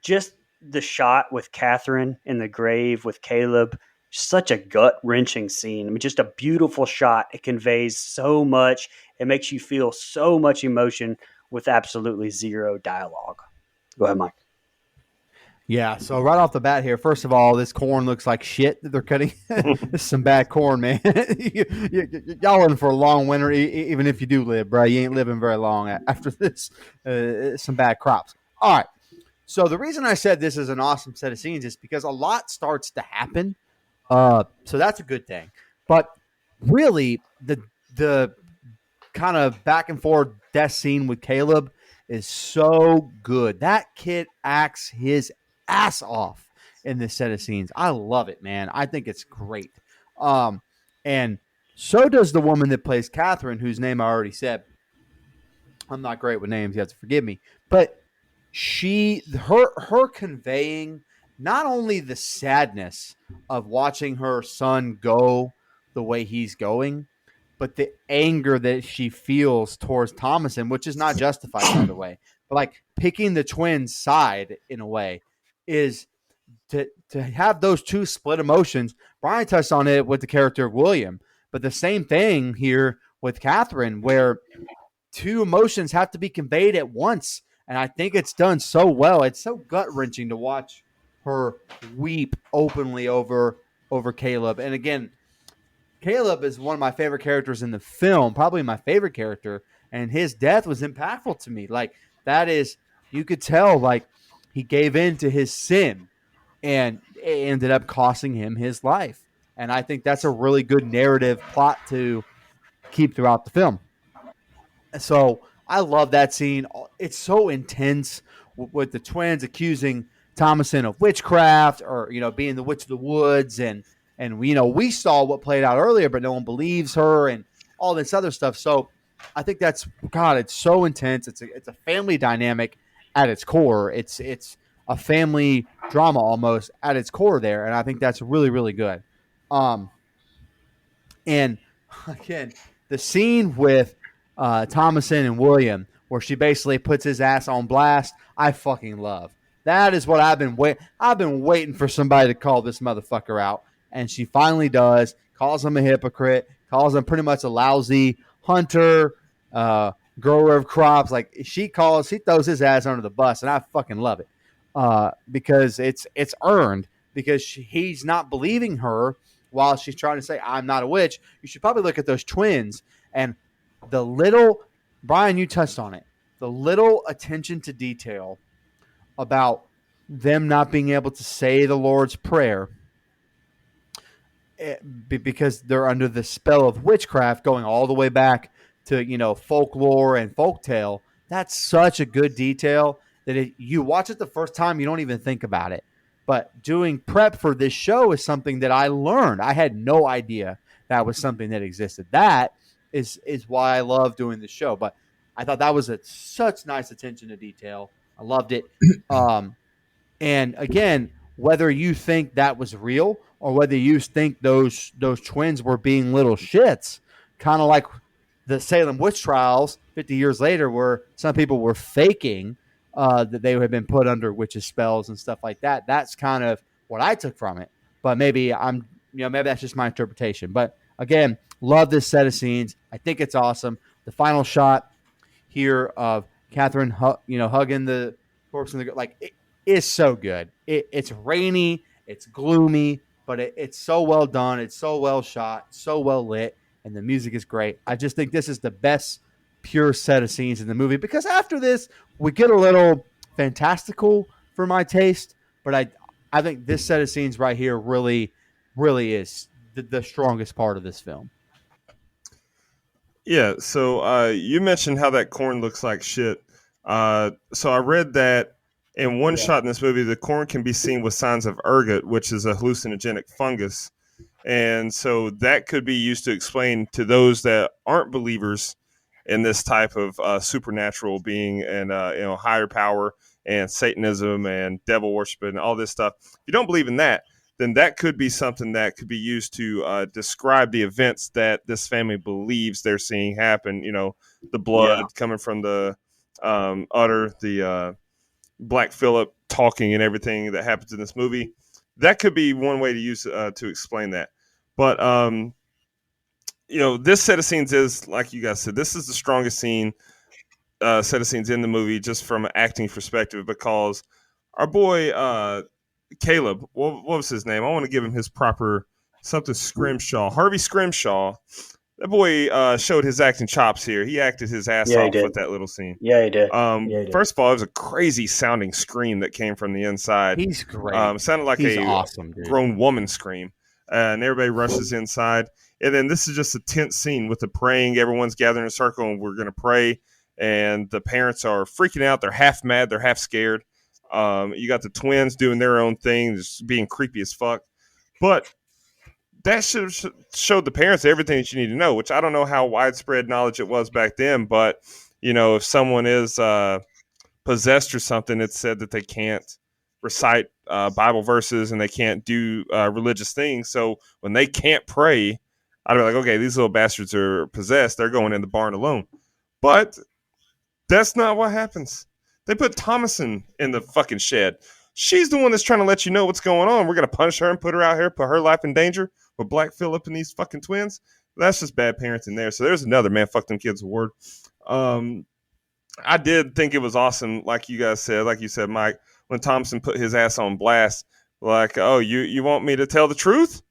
just the shot with Catherine in the grave with Caleb, such a gut-wrenching scene. I mean, just a beautiful shot. It conveys so much. It makes you feel so much emotion with absolutely zero dialogue. Go ahead, Mike. Yeah, so right off the bat here, first of all, this corn looks like shit that they're cutting. This is some bad corn, man. Y'all in for a long winter, even if you do live, bro. You ain't living very long after this. Some bad crops. All right. So the reason I said this is an awesome set of scenes is because a lot starts to happen. So that's a good thing. But really, the kind of back and forth death scene with Caleb is so good. That kid acts his ass off in this set of scenes. I love it, man. I think it's great. And so does the woman that plays Catherine, whose name I already said. I'm not great with names. You have to forgive me. But her conveying not only the sadness of watching her son go the way he's going, but the anger that she feels towards Thomason, which is not justified, by the way. But like picking the twins' side in a way is to have those two split emotions. Brian touched on it with the character of William, but the same thing here with Catherine, where two emotions have to be conveyed at once. And I think it's done so well. It's so gut-wrenching to watch her weep openly over Caleb. And again, Caleb is one of my favorite characters in the film, probably my favorite character, and his death was impactful to me. Like, that is, you could tell, like, he gave in to his sin, and it ended up costing him his life. And I think that's a really good narrative plot to keep throughout the film. So I love that scene. It's so intense with the twins accusing Thomason of witchcraft, or being the witch of the woods, and we saw what played out earlier, but no one believes her, and all this other stuff. So I think it's so intense. It's a family dynamic at its core. It's a family drama almost at its core there, and I think that's really, really good. And again, the scene with Thomason and William, where she basically puts his ass on blast, I fucking love. That is what I've been waiting for somebody to call this motherfucker out, and she finally does. Calls him a hypocrite. Calls him pretty much a lousy hunter, grower of crops. Like he throws his ass under the bus, and I fucking love it because it's earned. Because he's not believing her while she's trying to say, I'm not a witch. You should probably look at those twins and the little, Brian, you touched on it, the little attention to detail about them not being able to say the Lord's Prayer because they're under the spell of witchcraft, going all the way back to, folklore and folktale. That's such a good detail that you watch it the first time, you don't even think about it. But doing prep for this show is something that I learned. I had no idea that was something that existed. That is why I love doing this show. But I thought that was such nice attention to detail. I loved it. And again, whether you think that was real or whether you think those twins were being little shits, kind of like the Salem witch trials 50 years later, where some people were faking that they had been put under witches' spells and stuff like that. That's kind of what I took from it. But maybe maybe that's just my interpretation. But again, love this set of scenes. I think it's awesome. The final shot here of Catherine, hugging the corpse in the it is so good. It's rainy, it's gloomy, but it's so well done. It's so well shot, so well lit, and the music is great. I just think this is the best pure set of scenes in the movie, because after this we get a little fantastical for my taste, but I think this set of scenes right here really is the strongest part of this film. Yeah, so you mentioned how that corn looks like shit. So I read that in one shot in this movie, the corn can be seen with signs of ergot, which is a hallucinogenic fungus. And so that could be used to explain to those that aren't believers in this type of supernatural being and higher power and Satanism and devil worship and all this stuff. If you don't believe in that, then that could be something that could be used to describe the events that this family believes they're seeing happen. You know, the blood coming from the udder, the Black Phillip talking and everything that happens in this movie. That could be one way to use to explain that. But this set of scenes is, like you guys said, this is the strongest set of scenes in the movie, just from an acting perspective, because our boy Caleb, what was his name? I want to give him his proper something Scrimshaw. Harvey Scrimshaw. That boy showed his acting chops here. He acted his ass off with that little scene. Yeah, he did. First of all, it was a crazy sounding scream that came from the inside. He's great. It sounded like He's a awesome, dude. grown woman scream. And everybody rushes inside. And then this is just a tense scene with the praying. Everyone's gathering in a circle and we're going to pray. And the parents are freaking out. They're half mad. They're half scared. You got the twins doing their own thing, just being creepy as fuck. But that should have showed the parents everything that you need to know, which I don't know how widespread knowledge it was back then. But, if someone is possessed or something, it's said that they can't recite Bible verses and they can't do religious things. So when they can't pray, I'd be like, okay, these little bastards are possessed. They're going in the barn alone. But that's not what happens. They put Thomason in the fucking shed. She's the one that's trying to let you know what's going on. We're going to punish her and put her out here, put her life in danger with Black Phillip and these fucking twins. That's just bad parenting there. So there's another man, fuck them kids award. I did think it was awesome, like you guys said, like you said, Mike, when Thomason put his ass on blast, like, oh, you want me to tell the truth?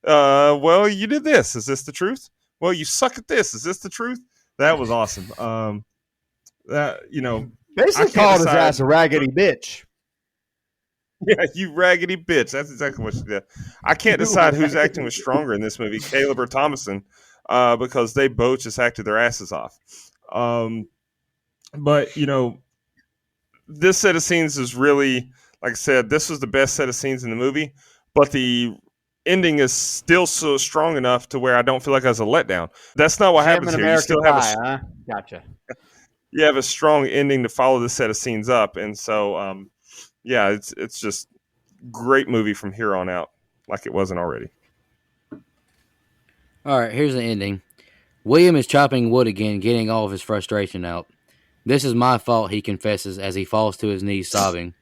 Well, you did this. Is this the truth? Well, you suck at this. Is this the truth? That was awesome. Basically called his ass a raggedy bitch. Yeah, you raggedy bitch. That's exactly what she did. I can't decide whose acting was stronger in this movie, Caleb or Thomason, because they both just acted their asses off. But, this set of scenes is really, like I said, this was the best set of scenes in the movie, but the ending is still so strong enough to where I don't feel like it was a letdown. That's not what happens here. You still have Gotcha. You have a strong ending to follow this set of scenes up, and so it's just great movie from here on out, like it wasn't already. All right, here's the ending. William is chopping wood again, getting all of his frustration out. This is my fault, he confesses as he falls to his knees sobbing.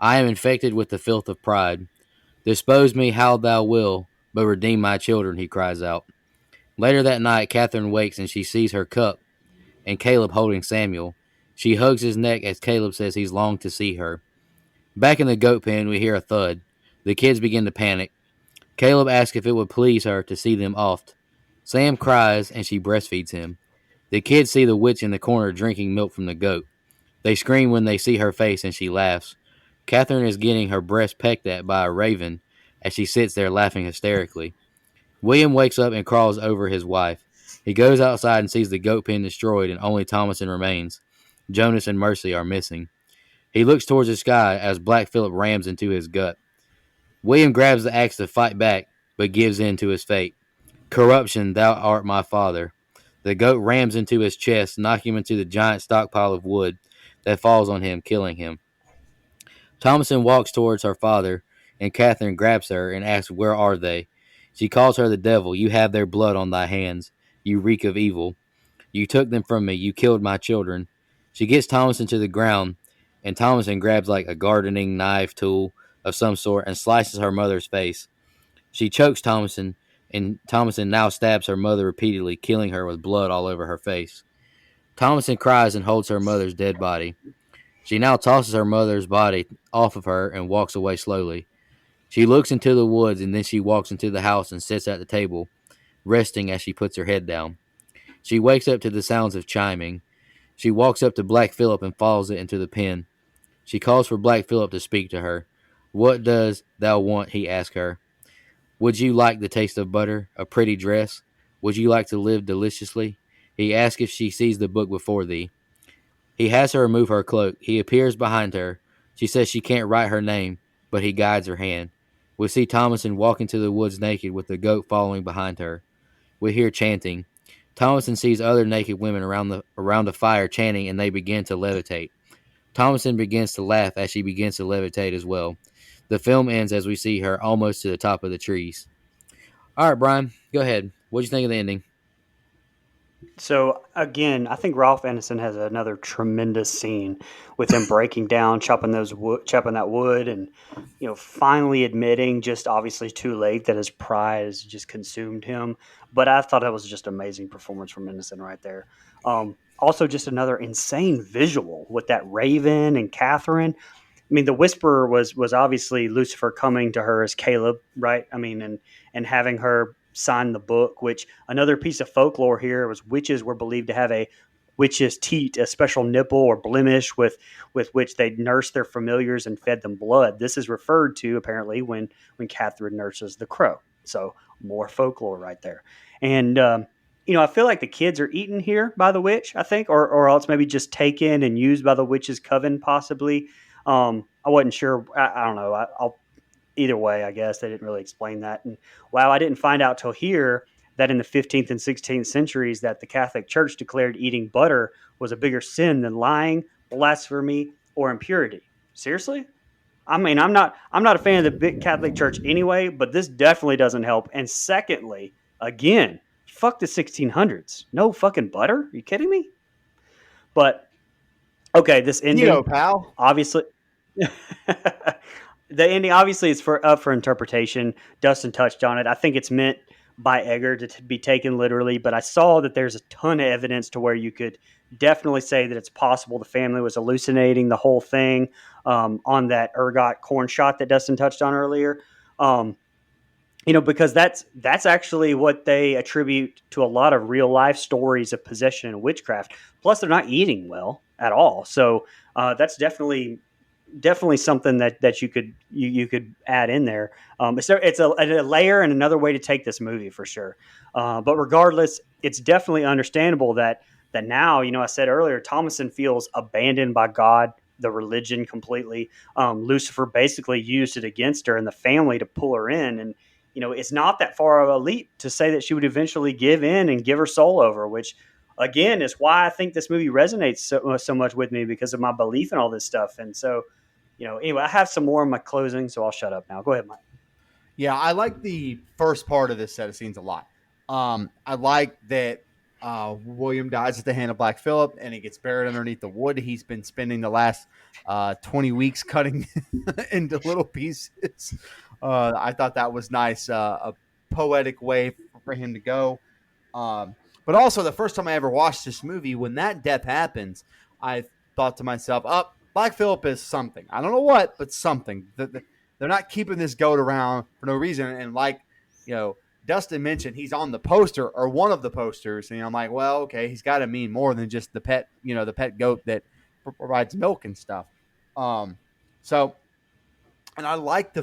I am infected with the filth of pride. Dispose me how thou will, but redeem my children, he cries out. Later that night, Catherine wakes and she sees her cup and Caleb holding Samuel. She hugs his neck as Caleb says he's longed to see her. Back in the goat pen, we hear a thud. The kids begin to panic. Caleb asks if it would please her to see them oft. Sam cries and she breastfeeds him. The kids see the witch in the corner drinking milk from the goat. They scream when they see her face and she laughs. Catherine is getting her breast pecked at by a raven as she sits there laughing hysterically. William wakes up and crawls over his wife. He goes outside and sees the goat pen destroyed and only Thomason remains. Jonas and Mercy are missing. He looks towards the sky as Black Phillip rams into his gut. William grabs the axe to fight back, but gives in to his fate. Corruption, thou art my father. The goat rams into his chest, knocking him into the giant stockpile of wood that falls on him, killing him. Thomason walks towards her father, and Catherine grabs her and asks, where are they? She calls her the devil. You have their blood on thy hands. You reek of evil. You took them from me. You killed my children. She gets Thomason to the ground, and Thomason grabs like a gardening knife tool of some sort and slices her mother's face. She chokes Thomason, and Thomason now stabs her mother repeatedly, killing her with blood all over her face. Thomason cries and holds her mother's dead body. She now tosses her mother's body off of her and walks away slowly. She looks into the woods, and then she walks into the house and sits at the table, resting as she puts her head down. She wakes up to the sounds of chiming. She walks up to Black Phillip and follows it into the pen. She calls for Black Phillip to speak to her. What does thou want? He asked her. Would you like the taste of butter, a pretty dress? Would you like to live deliciously? He asks if she sees the book before thee. He has her remove her cloak. He appears behind her. She says she can't write her name, but he guides her hand. We see Thomason walk into the woods naked with the goat following behind her. We hear chanting. Thomason sees other naked women around the fire chanting, and they begin to levitate. Thomason begins to laugh as she begins to levitate as well. The film ends as we see her almost to the top of the trees. All right, Brian, go ahead. What'd you think of the ending? So again, I think Ralph Ineson has another tremendous scene with him breaking down, chopping that wood, and finally admitting, just obviously too late, that his pride has just consumed him. But I thought that was just amazing performance from Ineson right there. Also, just another insane visual with that Raven and Catherine. I mean, the Whisperer was obviously Lucifer coming to her as Caleb, right? I mean, and having her sign the book. Which, another piece of folklore here, was witches were believed to have a witch's teat, a special nipple or blemish with which they nursed their familiars and fed them blood. This is referred to apparently when Catherine nurses the crow. So more folklore right there. And I feel like the kids are eaten here by the witch, I think, or else maybe just taken and used by the witch's coven, possibly. I wasn't sure. I don't know. I'll either way, I guess they didn't really explain that. And wow, I didn't find out till here that in the 15th and 16th centuries that the Catholic Church declared eating butter was a bigger sin than lying, blasphemy, or impurity. Seriously? I mean, I'm not a fan of the big Catholic Church anyway, but this definitely doesn't help. And secondly, again, fuck the 1600s. No fucking butter? Are you kidding me? But okay, this ending, pal. obviously. The ending obviously is up for interpretation. Dustin touched on it. I think it's meant by Egger to be taken literally, but I saw that there's a ton of evidence to where you could definitely say that it's possible the family was hallucinating the whole thing on that ergot corn shot that Dustin touched on earlier. Because that's actually what they attribute to a lot of real life stories of possession and witchcraft. Plus, they're not eating well at all, so that's definitely something that you could add in there. It's a layer and another way to take this movie for sure. But regardless, it's definitely understandable that now, I said earlier, Thomason feels abandoned by God, the religion completely. Lucifer basically used it against her and the family to pull her in. And, it's not that far of a leap to say that she would eventually give in and give her soul over, which again is why I think this movie resonates so much with me, because of my belief in all this stuff. And so, anyway, I have some more in my closing, so I'll shut up now. Go ahead, Mike. Yeah, I like the first part of this set of scenes a lot. I like that William dies at the hand of Black Phillip, and he gets buried underneath the wood he's been spending the last 20 weeks cutting into little pieces. I thought that was nice, a poetic way for him to go. But also, the first time I ever watched this movie, when that death happens, I thought to myself, Black Phillip is something. I don't know what, but something. They're not keeping this goat around for no reason. And like, Dustin mentioned, he's on the poster or one of the posters. And I'm like, well, okay, he's got to mean more than just the pet, the pet goat that provides milk and stuff. And I like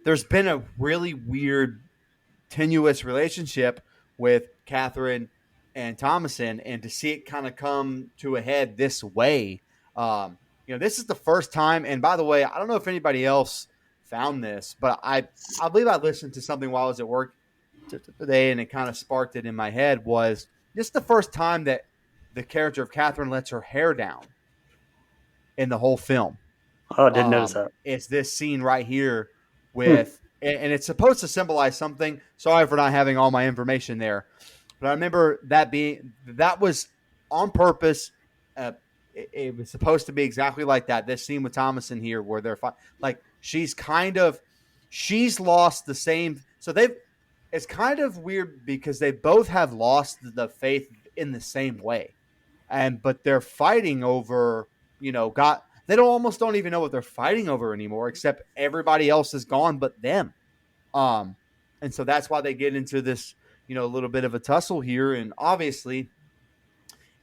there's been a really weird, tenuous relationship with Catherine and Thomason, and to see it kind of come to a head this way, this is the first time. And by the way, I don't know if anybody else found this, but I believe I listened to something while I was at work today, and it kind of sparked it in my head. Was this the first time that the character of Catherine lets her hair down in the whole film? Oh, I didn't notice that. It's this scene right here with, and it's supposed to symbolize something. Sorry for not having all my information there, but I remember that was on purpose. It was supposed to be exactly like that. This scene with Thomason here, where they're she's lost the same. So it's kind of weird because they both have lost the faith in the same way, but they're fighting over, God. They almost don't even know what they're fighting over anymore, except everybody else is gone but them. And so that's why they get into this, little bit of a tussle here. And obviously,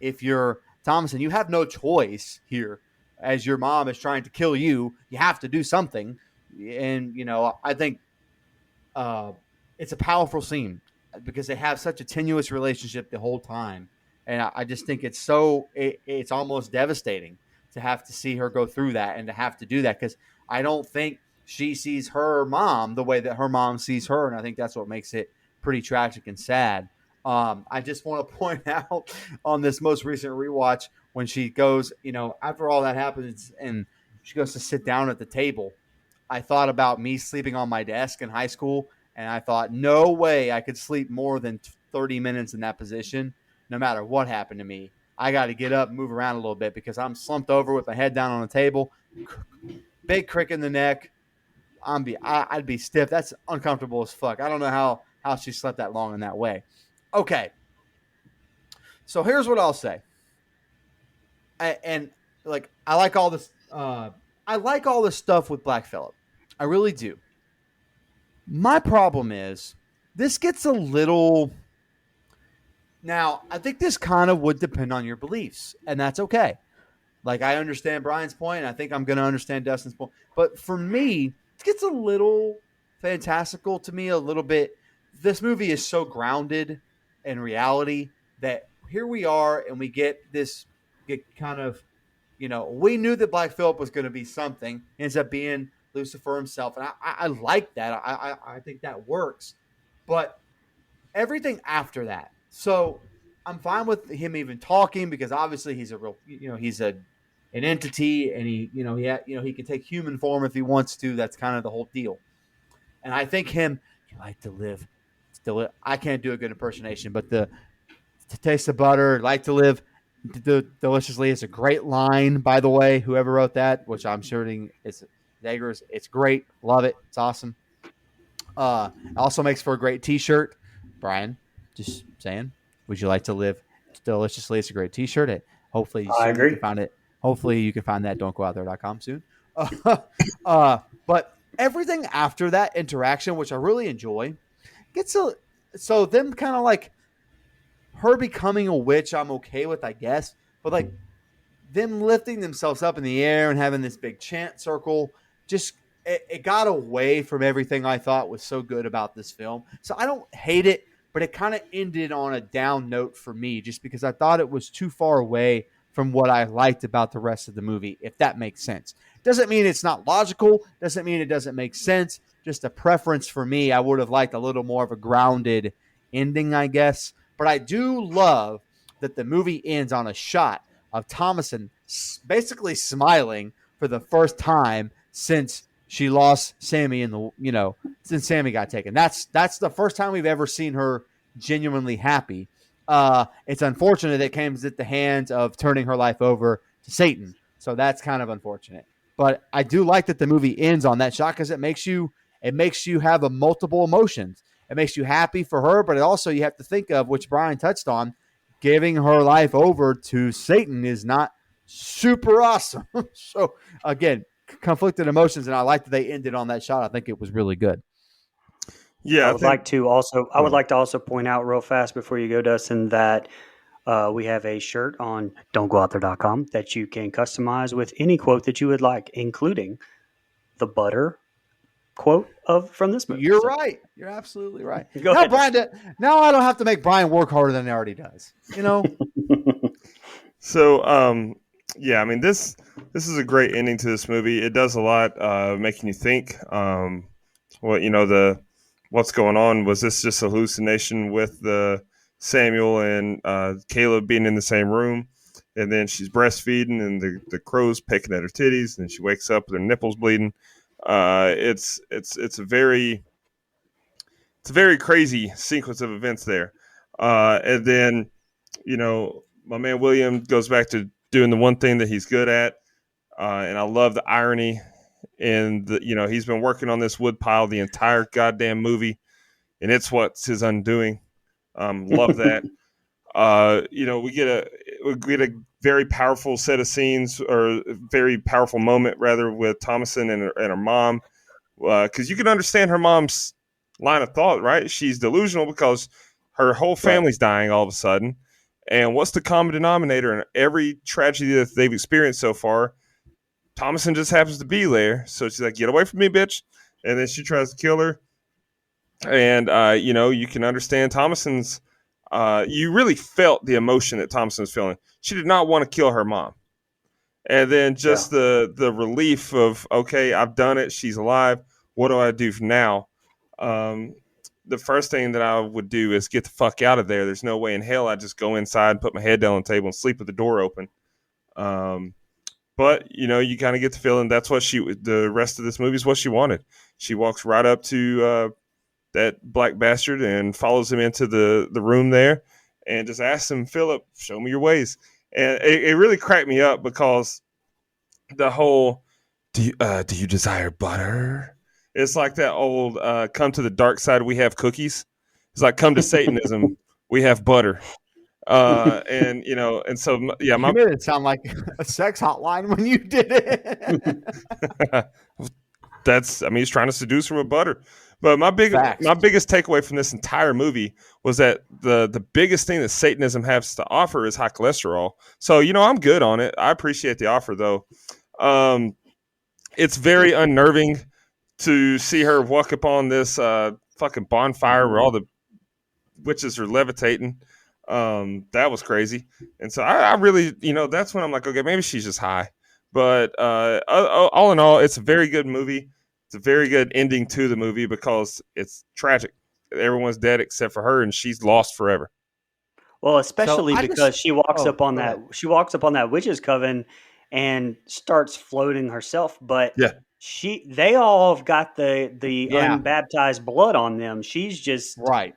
if you're Thomason, you have no choice here. As your mom is trying to kill you, you have to do something. And I think it's a powerful scene because they have such a tenuous relationship the whole time, and I just think it's almost devastating to have to see her go through that and to have to do that, because I don't think she sees her mom the way that her mom sees her, and I think that's what makes it pretty tragic and sad. I just want to point out on this most recent rewatch when she goes, after all that happens and she goes to sit down at the table, I thought about me sleeping on my desk in high school, and I thought, no way I could sleep more than 30 minutes in that position, no matter what happened to me. I got to get up and move around a little bit because I'm slumped over with my head down on the table, big crick in the neck. I'd be stiff. That's uncomfortable as fuck. I don't know how she slept that long in that way. Okay. So here's what I'll say. I like all this. I like all this stuff with Black Phillip. I really do. My problem is this gets a little. Now, I think this kind of would depend on your beliefs, and that's okay. Like, I understand Brian's point, and I think I'm going to understand Dustin's point. But for me, it gets a little fantastical to me, a little bit. This movie is so grounded in reality that here we are, and we get kind of, we knew that Black Phillip was going to be something. He ends up being Lucifer himself, and I like that. I think that works. But everything after that. So I'm fine with him even talking because obviously he's a real, he's an entity, and he can take human form if he wants to. That's kind of the whole deal. And I think him, you like to live, still. I can't do a good impersonation, but to taste the butter, like to live deliciously is a great line, by the way. Whoever wrote that, which I'm sure is Daggers, it's great, love it, it's awesome. Also makes for a great T-shirt, Brian. Just saying. Would you like to live deliciously? It's a great T-shirt. Hopefully, I agree. You can find it. Hopefully, you can find that. Don'tGoOutThere.com soon. But everything after that interaction, which I really enjoy, so them kind of like her becoming a witch. I'm okay with, I guess. But like them lifting themselves up in the air and having this big chant circle, just it got away from everything I thought was so good about this film. So I don't hate it. But it kind of ended on a down note for me just because I thought it was too far away from what I liked about the rest of the movie, if that makes sense. Doesn't mean it's not logical. Doesn't mean it doesn't make sense. Just a preference for me. I would have liked a little more of a grounded ending, I guess. But I do love that the movie ends on a shot of Thomason basically smiling for the first time since she lost Sammy since Sammy got taken. That's the first time we've ever seen her genuinely happy. It's unfortunate that it came at the hands of turning her life over to Satan. So that's kind of unfortunate. But I do like that the movie ends on that shot because it makes you have multiple emotions. It makes you happy for her, but also you have to think of, which Brian touched on, giving her life over to Satan is not super awesome. So again, conflicted emotions, and I like that they ended on that shot. I think it was really good. Yeah, I would like to also point out real fast before you go, Dustin, that we have a shirt on don'tgooutthere.com that you can customize with any quote that you would like, including the butter quote from this movie. You're right. You're absolutely right. Go ahead. Brian, now I don't have to make Brian work harder than he already does. So, yeah, I mean, this is a great ending to this movie. It does a lot, making you think. What's going on? Was this just a hallucination with the Samuel and Caleb being in the same room? And then she's breastfeeding, and the crow's pecking at her titties, and she wakes up with her nipples bleeding. It's a very crazy sequence of events there. And then, my man William goes back to doing the one thing that he's good at. And I love the irony. And he's been working on this wood pile the entire goddamn movie, and it's what's his undoing. Love that. We get a very powerful set of scenes, or a very powerful moment rather, with Thomason and her mom, because you can understand her mom's line of thought, right? She's delusional because her whole family's dying all of a sudden, and what's the common denominator in every tragedy that they've experienced so far? Thomason just happens to be there. So she's like, get away from me, bitch. And then she tries to kill her. And, you can understand Thomason's, you really felt the emotion that Thomason was feeling. She did not want to kill her mom. And then just the relief of, okay, I've done it. She's alive. What do I do now? The first thing that I would do is get the fuck out of there. There's no way in hell I'd just go inside, put my head down on the table, and sleep with the door open. But, you kind of get the feeling that's what the rest of this movie is what she wanted. She walks right up to that black bastard and follows him into the room there and just asks him, Philip, show me your ways. And it really cracked me up because the whole, do you desire butter? It's like that old, come to the dark side, we have cookies. It's like, come to Satanism, we have butter. And so yeah, you made it sound like a sex hotline when you did it. He's trying to seduce her with butter. But my biggest takeaway from this entire movie was that the biggest thing that Satanism has to offer is high cholesterol. So, I'm good on it. I appreciate the offer, though. It's very unnerving to see her walk upon this fucking bonfire where all the witches are levitating. That was crazy. And so I really, that's when I'm like, okay, maybe she's just high. But all in all, it's a very good movie. It's a very good ending to the movie because it's tragic. Everyone's dead except for her, and she's lost forever. Well, especially because she walks up on that witch's coven and starts floating herself. But they all have got the unbaptized blood on them. She's just right.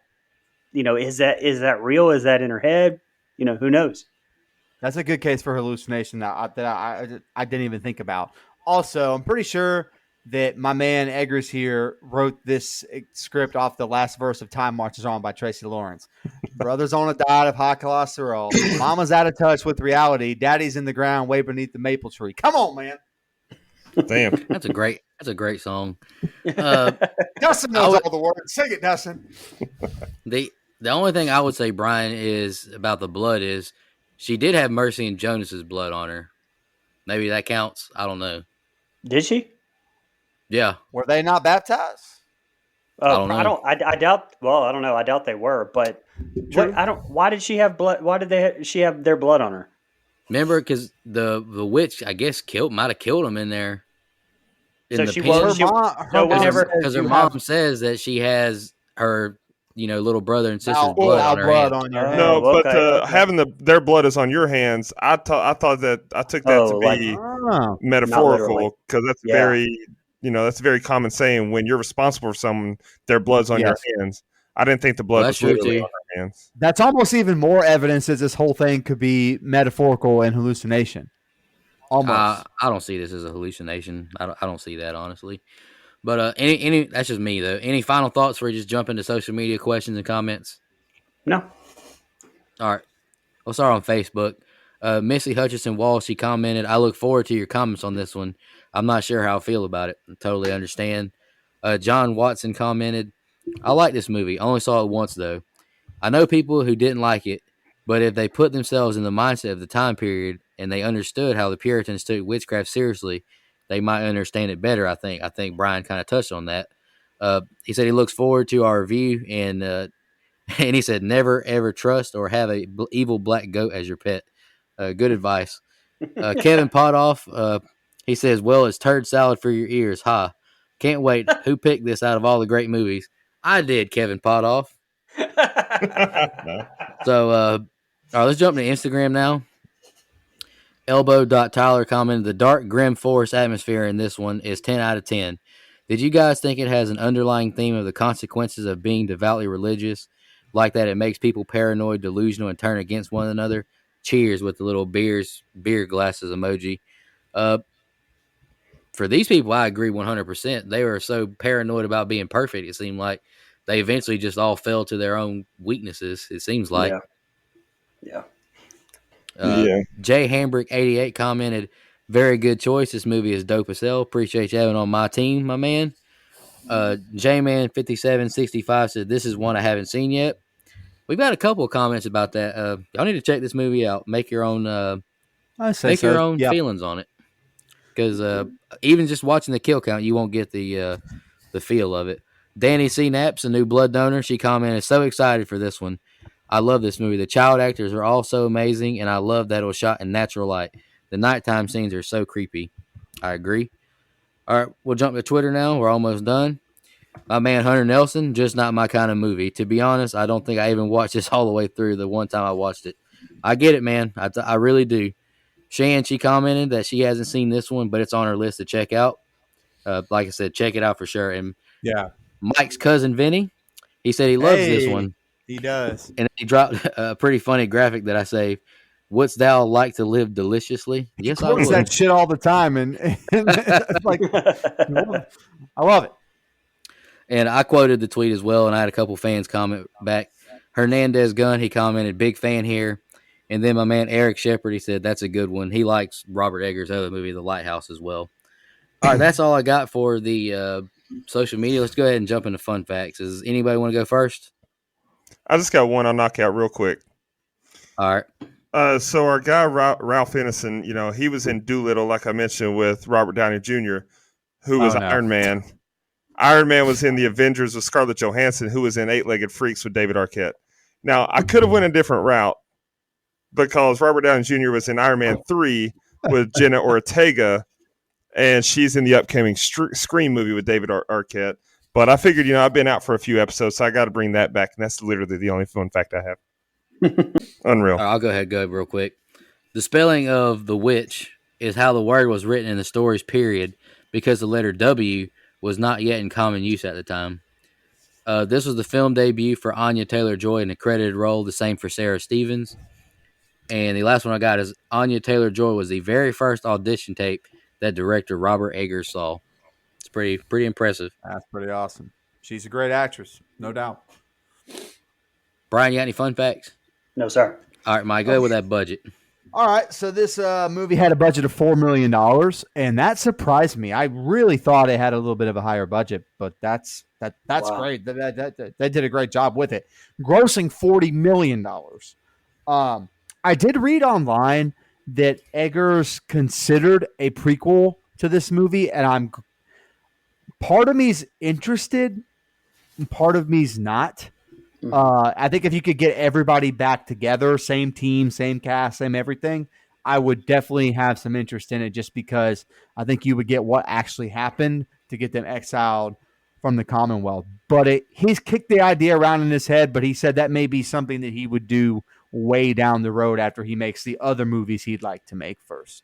Is that real? Is that in her head? Who knows? That's a good case for hallucination that I didn't even think about. Also, I'm pretty sure that my man Eggers here wrote this script off the last verse of Time Marches On by Tracy Lawrence. Brother's on a diet of high cholesterol. Mama's out of touch with reality. Daddy's in the ground way beneath the maple tree. Come on, man. Damn. That's a great song. Dustin knows all the words. Sing it, Dustin. The only thing I would say, Brian, is about the blood is she did have Mercy and Jonas's blood on her. Maybe that counts. I don't know. Did she? Yeah. Were they not baptized? I don't know. I doubt. Well, I don't know. I doubt they were. But why did she have blood? Why did she have their blood on her? Remember, because the witch, I guess, might have killed him in there. Because her mom says that she has her, little brother and sister's blood on her hands. On your hands. No, but having their blood is on your hands. I thought that I took that to be metaphorical because that's that's a very common saying. When you're responsible for someone, their blood's on your hands. I didn't think the blood was literally on her hands. That's almost even more evidence that this whole thing could be metaphorical and hallucination. Almost. I don't see this as a hallucination. I don't see that, honestly. But any that's just me, though. Any final thoughts before we just jump into social media questions and comments? No. All right. We'll start on Facebook. Missy Hutchinson Wall, she commented, I look forward to your comments on this one. I'm not sure how I feel about it. I totally understand. John Watson commented, I like this movie. I only saw it once, though. I know people who didn't like it, but if they put themselves in the mindset of the time period and they understood how the Puritans took witchcraft seriously, they might understand it better, I think. I think Brian kind of touched on that. He said he looks forward to our review, and he said never, ever trust or have a evil black goat as your pet. Good advice. Kevin Potoff, he says, well, it's turd salad for your ears. Ha. Can't wait. Who picked this out of all the great movies? I did, Kevin Potoff. So, all right, let's jump to Instagram now. Elbow.Tyler commented, the dark, grim forest atmosphere in this one is 10 out of 10. Did you guys think it has an underlying theme of the consequences of being devoutly religious? Like that it makes people paranoid, delusional, and turn against one another? Cheers with the little beer glasses emoji. For these people, I agree 100%. They were so paranoid about being perfect, it seemed like they eventually just all fell to their own weaknesses, it seems like. Yeah. Jay Hambrick 88 commented, very good choice. This movie is dope as hell. Appreciate you having on my team, my man. J-Man 5765 said, this is one I haven't seen yet. We've got a couple of comments about that. Y'all need to check this movie out. Make your own feelings on it. because even just watching the kill count, you won't get the feel of it. Danny C. Knapp's a new blood donor. She commented, "So excited for this one. I love this movie. The child actors are all so amazing, and I love that it was shot in natural light. The nighttime scenes are so creepy." I agree. All right, we'll jump to Twitter now. We're almost done. My man Hunter Nelson, just not my kind of movie. To be honest, I don't think I even watched this all the way through the one time I watched it. I get it, man. I really do. Shan, she commented that she hasn't seen this one, but it's on her list to check out. Like I said, check it out for sure. And Yeah. Mike's cousin Vinny, he said he loves this one. He does. And he dropped a pretty funny graphic that I saved. "Wouldst thou like to live deliciously?" Yes, I Quotes would. that shit all the time, and like, I love it. And I quoted the tweet as well, and I had a couple fans comment back. Hernandez Gunn, he commented, "Big fan here." And then my man Eric Shepard, he said, "That's a good one." He likes Robert Eggers' other movie, The Lighthouse, as well. All right, that's all I got for the social media. Let's go ahead and jump into fun facts. Does anybody want to go first? I just got one I'll knock out real quick. All right. So our guy, Ralph Ineson, he was in Doolittle, like I mentioned, with Robert Downey Jr., who was Iron Man. Iron Man was in The Avengers with Scarlett Johansson, who was in Eight-Legged Freaks with David Arquette. Now, I could have went a different route because Robert Downey Jr. was in Iron Man 3 with Jenna Ortega, and she's in the upcoming Scream movie with David Arquette. But I figured, I've been out for a few episodes, so I got to bring that back, and that's literally the only fun fact I have. Unreal. All right, I'll go ahead and go real quick. The spelling of the witch is how the word was written in the stories, period, because the letter W was not yet in common use at the time. This was the film debut for Anya Taylor-Joy in a credited role, the same for Sarah Stevens. And the last one I got is Anya Taylor-Joy was the very first audition tape that director Robert Eggers saw. It's pretty impressive. That's pretty awesome. She's a great actress, no doubt. Brian, you got any fun facts? No, sir. All right, Mike, go with that budget. All right, so this movie had a budget of $4 million, and that surprised me. I really thought it had a little bit of a higher budget, but that's Wow. great. They did a great job with it, grossing $40 million. I did read online that Eggers considered a prequel to this movie, and part of me's interested, and part of me's not. I think if you could get everybody back together, same team, same cast, same everything, I would definitely have some interest in it just because I think you would get what actually happened to get them exiled from the Commonwealth. But he's kicked the idea around in his head, but he said that may be something that he would do way down the road after he makes the other movies he'd like to make first.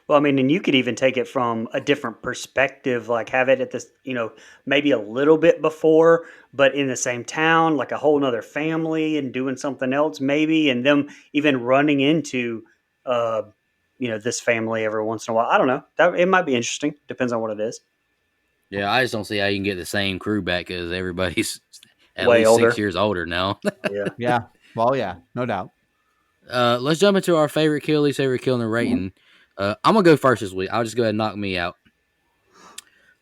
Well, I mean, and you could even take it from a different perspective, like have it at this, maybe a little bit before, but in the same town, like a whole nother family and doing something else maybe, and them even running into, this family every once in a while. I don't know. It might be interesting. Depends on what it is. Yeah, I just don't see how you can get the same crew back because everybody's at Way least older. 6 years older now. Yeah. Yeah. Well, yeah, no doubt. Let's jump into our favorite kill, least favorite kill, and the rating. I'm going to go first this week. I'll just go ahead and knock me out.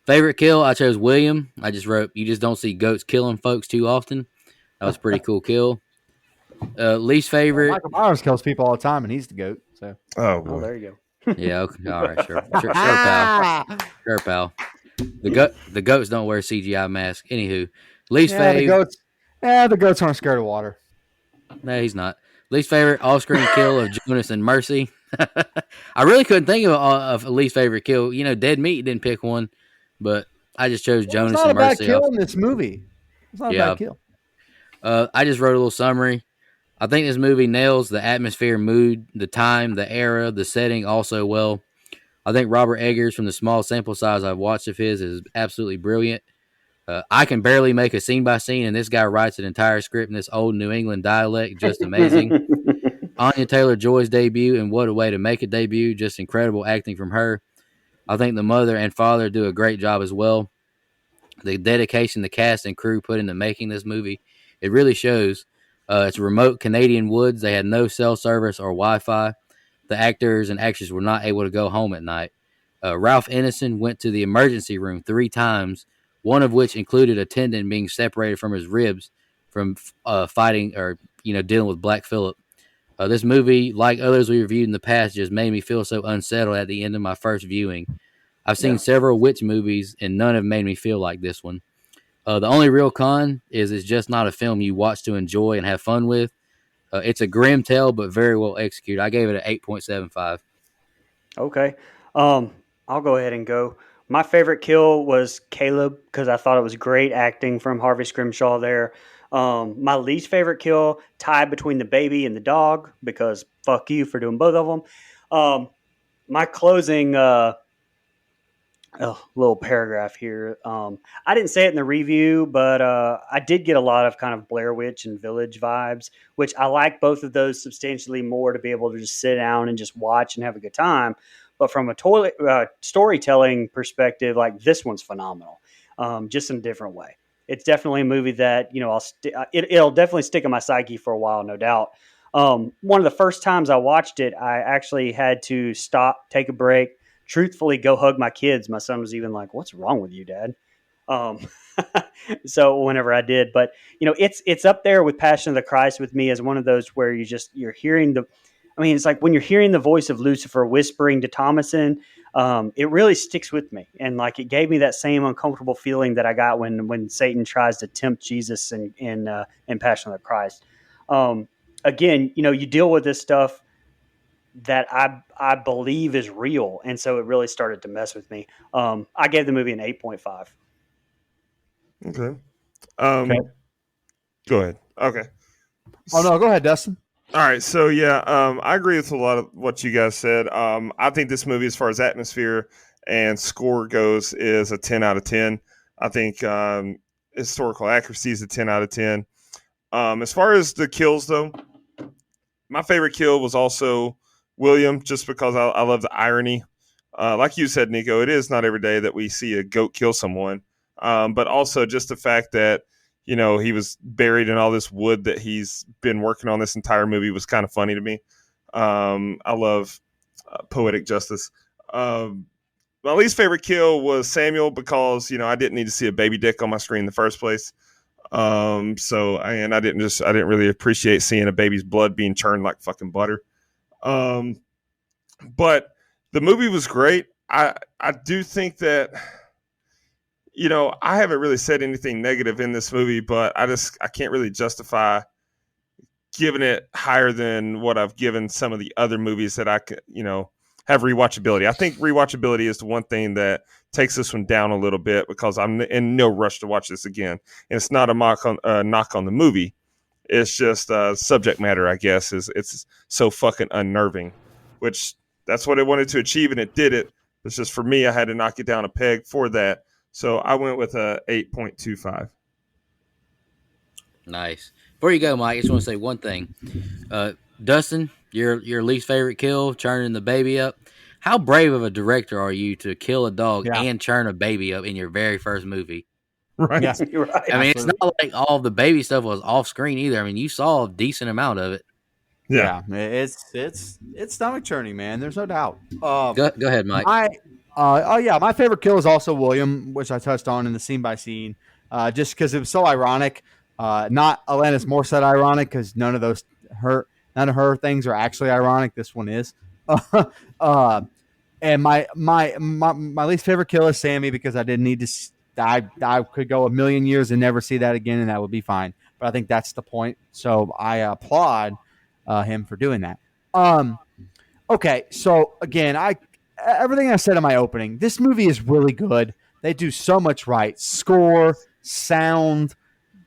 Favorite kill, I chose William. I just wrote, you just don't see goats killing folks too often. That was a pretty cool kill. Least favorite. Michael Myers kills people all the time, and he's the goat. So. Oh, Oh, boy. there you Yeah, okay. All right, sure, pal. Sure, pal. The goats don't wear CGI masks. Anywho, least favorite. The goats aren't scared of water. No, he's not. Least favorite off-screen kill of Jonas and Mercy. I really couldn't think of a least favorite kill. Dead Meat didn't pick one, but I just chose Jonas and Mercy. It's not a bad kill in this movie. It's not a bad kill. I just wrote a little summary. I think this movie nails the atmosphere, mood, the time, the era, the setting also well. I think Robert Eggers, from the small sample size I've watched of his, is absolutely brilliant. I can barely make a scene by scene, and this guy writes an entire script in this old New England dialect. Just amazing. go. Anya Taylor-Joy's debut, and what a way to make a debut. Just incredible acting from her. I think the mother and father do a great job as well. The dedication the cast and crew put into making this movie, it really shows. It's remote Canadian woods. They had no cell service or Wi-Fi. The actors and actresses were not able to go home at night. Ralph Ineson went to the emergency room 3 times, one of which included a tendon being separated from his ribs from fighting or dealing with Black Phillip. This movie, like others we reviewed in the past, just made me feel so unsettled at the end of my first viewing. I've seen several witch movies, and none have made me feel like this one. The only real con is it's just not a film you watch to enjoy and have fun with. It's a grim tale, but very well executed. I gave it an 8.75. Okay. I'll go ahead and go. My favorite kill was Caleb because I thought it was great acting from Harvey Scrimshaw there. My least favorite kill, tied between the baby and the dog because fuck you for doing both of them. My closing little paragraph here. I didn't say it in the review, but I did get a lot of kind of Blair Witch and Village vibes, which I like both of those substantially more to be able to just sit down and just watch and have a good time. But from a storytelling perspective, like this one's phenomenal, just in a different way. It's definitely a movie that it'll definitely stick in my psyche for a while, no doubt. One of the first times I watched it, I actually had to stop, take a break, truthfully go hug my kids. My son was even like, "What's wrong with you, Dad?" Um, so whenever I did, but it's up there with Passion of the Christ with me as one of those where you're hearing it's like when you're hearing the voice of Lucifer whispering to Thomason, it really sticks with me. And like, it gave me that same uncomfortable feeling that I got when Satan tries to tempt Jesus in Passion of the Christ. Again, you deal with this stuff that I believe is real. And so it really started to mess with me. I gave the movie an 8.5. Okay. Okay. Go ahead. Okay. Oh no, go ahead, Dustin. All right, so yeah, I agree with a lot of what you guys said. I think this movie, as far as atmosphere and score goes, is a 10 out of 10. I think historical accuracy is a 10 out of 10. As far as the kills, though, my favorite kill was also William, just because I love the irony. Like you said, Nico, it is not every day that we see a goat kill someone, but also just the fact that he was buried in all this wood that he's been working on this entire movie was kind of funny to me. I love poetic justice. My least favorite kill was Samuel because, I didn't need to see a baby dick on my screen in the first place. I didn't really appreciate seeing a baby's blood being churned like fucking butter. But the movie was great. I do think that, I haven't really said anything negative in this movie, but I can't really justify giving it higher than what I've given some of the other movies that I could, have rewatchability. I think rewatchability is the one thing that takes this one down a little bit because I'm in no rush to watch this again. And it's not a knock on the movie. It's just subject matter, I guess, it's so fucking unnerving, which that's what it wanted to achieve, and it did it. It's just for me, I had to knock it down a peg for that. So I went with a 8.25. Nice. Before you go, Mike, I just want to say one thing. Dustin, your least favorite kill, churning the baby up. How brave of a director are you to kill a dog and churn a baby up in your very first movie? Right. Yeah. You're right. I mean, it's not like all the baby stuff was off screen either. I mean, you saw a decent amount of it. Yeah, it's stomach churning, man. There's no doubt. Go ahead, Mike. My favorite kill is also William, which I touched on in the scene by scene, just because it was so ironic. Not Alanis Morissette ironic, because none of her things are actually ironic. This one is. And my least favorite kill is Sammy, because I didn't need to. I could go a million years and never see that again, and that would be fine. But I think that's the point. So I applaud him for doing that. Okay, so again, everything I said in my opening, this movie is really good. They do so much right. Score, sound,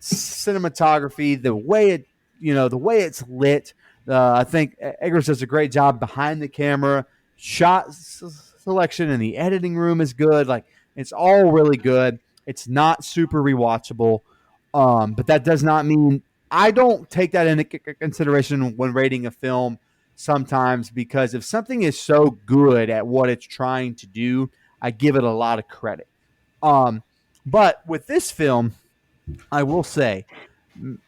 cinematography, the way it's lit. I think Eggers does a great job behind the camera. Shot selection in the editing room is good. Like, it's all really good. It's not super rewatchable, but that does not mean I don't take that into consideration when rating a film sometimes, because if something is so good at what it's trying to do, I give it a lot of credit. But with this film, I will say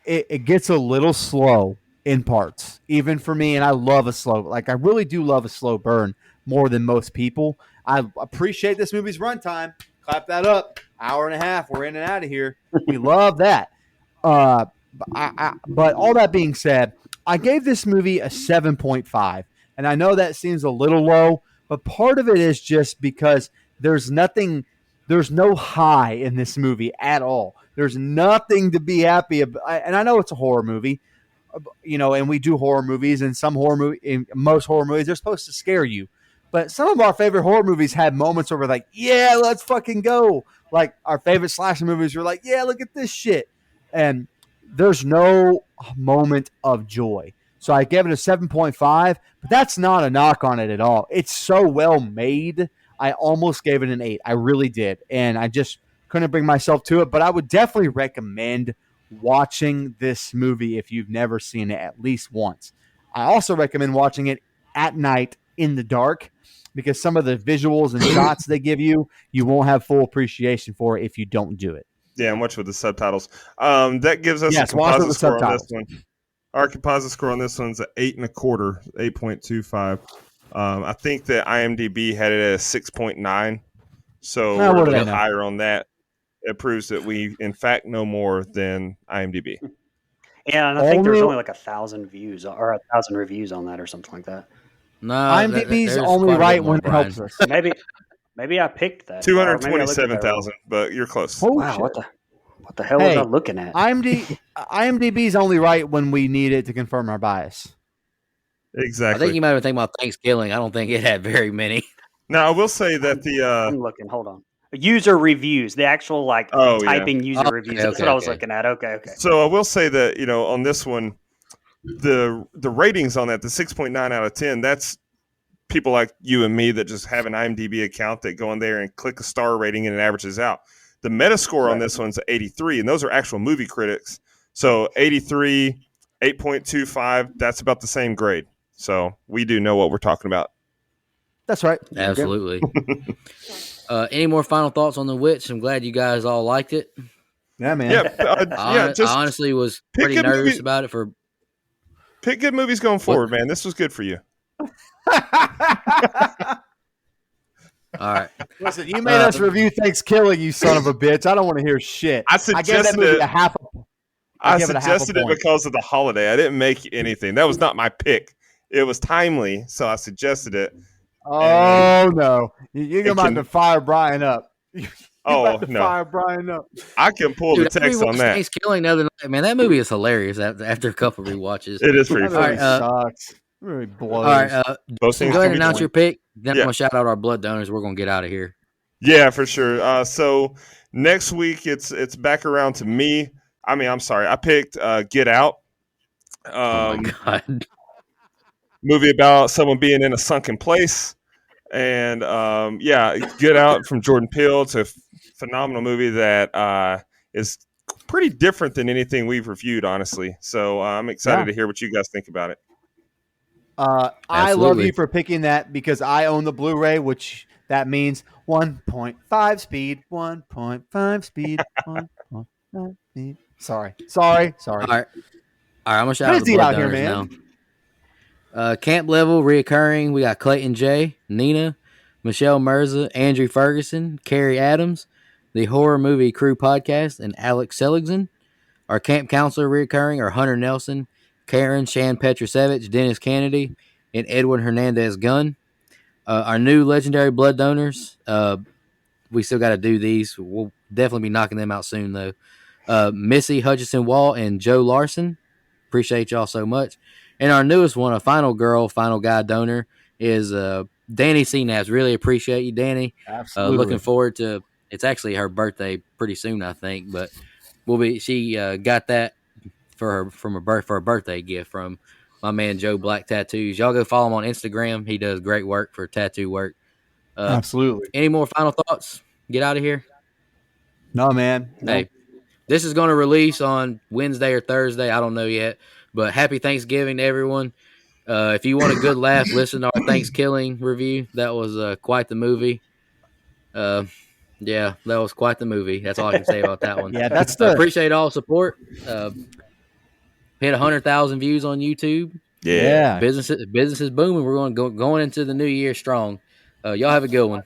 it gets a little slow in parts, even for me. And I love I really do love a slow burn more than most people. I appreciate this movie's runtime. Clap that up. Hour and a half. We're in and out of here. We love that. But all that being said, I gave this movie a 7.5, and I know that seems a little low, but part of it is just because there's no high in this movie at all. There's nothing to be happy about, and I know it's a horror movie, and we do horror movies, and in most horror movies, they're supposed to scare you. But some of our favorite horror movies had moments where we're like, yeah, let's fucking go. Like our favorite slasher movies were like, yeah, look at this shit. And there's no moment of joy. So I gave it a 7.5, but that's not a knock on it at all. It's so well made. I almost gave it an 8. I really did. And I just couldn't bring myself to it. But I would definitely recommend watching this movie if you've never seen it at least once. I also recommend watching it at night in the dark, because some of the visuals and shots they give you won't have full appreciation for it if you don't do it. Yeah, and watch with the subtitles. That gives us a composite score on this one. Our composite score on this one's 8.25, 8.25. I think that IMDb had it at a 6.9, so we're a little higher on that. It proves that we, in fact, know more than IMDb. Yeah, and I think there's only like 1,000 views or 1,000 reviews on that or something like that. No, IMDb's only right when it helps us. Maybe I picked that. 227,000, but you're close. Oh, wow, what the hell was I looking at? IMDb's only right when we need it to confirm our bias. Exactly. I think you might have been thinking about Thanksgiving. I don't think it had very many. Now, I will say that I'm looking. Hold on. User reviews, the actual typing user reviews. That's what I was looking at. Okay. So I will say that on this one, the ratings on that, the 6.9 out of 10, that's people like you and me that just have an IMDb account that go in there and click a star rating and it averages out. The Metascore on this one's 83, and those are actual movie critics. So 83, 8.25, that's about the same grade. So we do know what we're talking about. That's right. Absolutely. Any more final thoughts on The Witch? I'm glad you guys all liked it. Yeah, man. I honestly was pretty nervous about it. Pick good movies going forward, man. This was good for you. All right. Listen, you made us review Thanksgiving, you son of a bitch. I don't want to hear shit. I suggested it because of the holiday. I didn't make anything. That was not my pick. It was timely, so I suggested it. Oh, no. You're about to fire Brian up. Fire Brian up. I can pull the text on that. Thanksgiving the other night, man, that movie is hilarious after a couple of rewatches. It is pretty funny. Sucks. It really blows. All right, go ahead and announce your pick. Then I'm going to shout out our blood donors. We're going to get out of here. Yeah, for sure. So next week, it's back around to me. I'm sorry. I picked Get Out. Oh, my God. Movie about someone being in a sunken place. And, Get Out from Jordan Peele. It's a phenomenal movie that is pretty different than anything we've reviewed, honestly. So I'm excited to hear what you guys think about it. I love you for picking that because I own the Blu-ray, which that means 1.5 speed, 1.5 speed, 1.5 speed. Sorry. All right, I'm going to shout out the blood donors now. Camp Level, reoccurring. We got Clayton J, Nina, Michelle Mirza, Andrew Ferguson, Carrie Adams, the Horror Movie Crew Podcast, and Alex Seligson. Our camp counselor reoccurring are Hunter Nelson, Karen Shan Petrusevich, Dennis Kennedy, and Edwin Hernandez Gunn. Our new legendary blood donors, we still got to do these. We'll definitely be knocking them out soon, though. Missy Hutchinson Wall and Joe Larson. Appreciate y'all so much. And our newest one, a final guy donor, is Danny Cnaps. Really appreciate you, Danny. Absolutely. Looking forward to. It's actually her birthday pretty soon, I think, but she got that for a birthday gift from my man Joe Black Tattoos. Y'all go follow him on Instagram. He does great work for tattoo work. Absolutely. Any more final thoughts? Get out of here. No, man. No. Hey, this is going to release on Wednesday or Thursday. I don't know yet. But happy Thanksgiving to everyone. If you want a good laugh, listen to our Thanksgiving review. That was quite the movie. That was quite the movie. That's all I can say about that one. Yeah, that's appreciate all support. Hit 100,000 views on YouTube. Yeah. Business is booming. We're going into the new year strong. Y'all have a good one.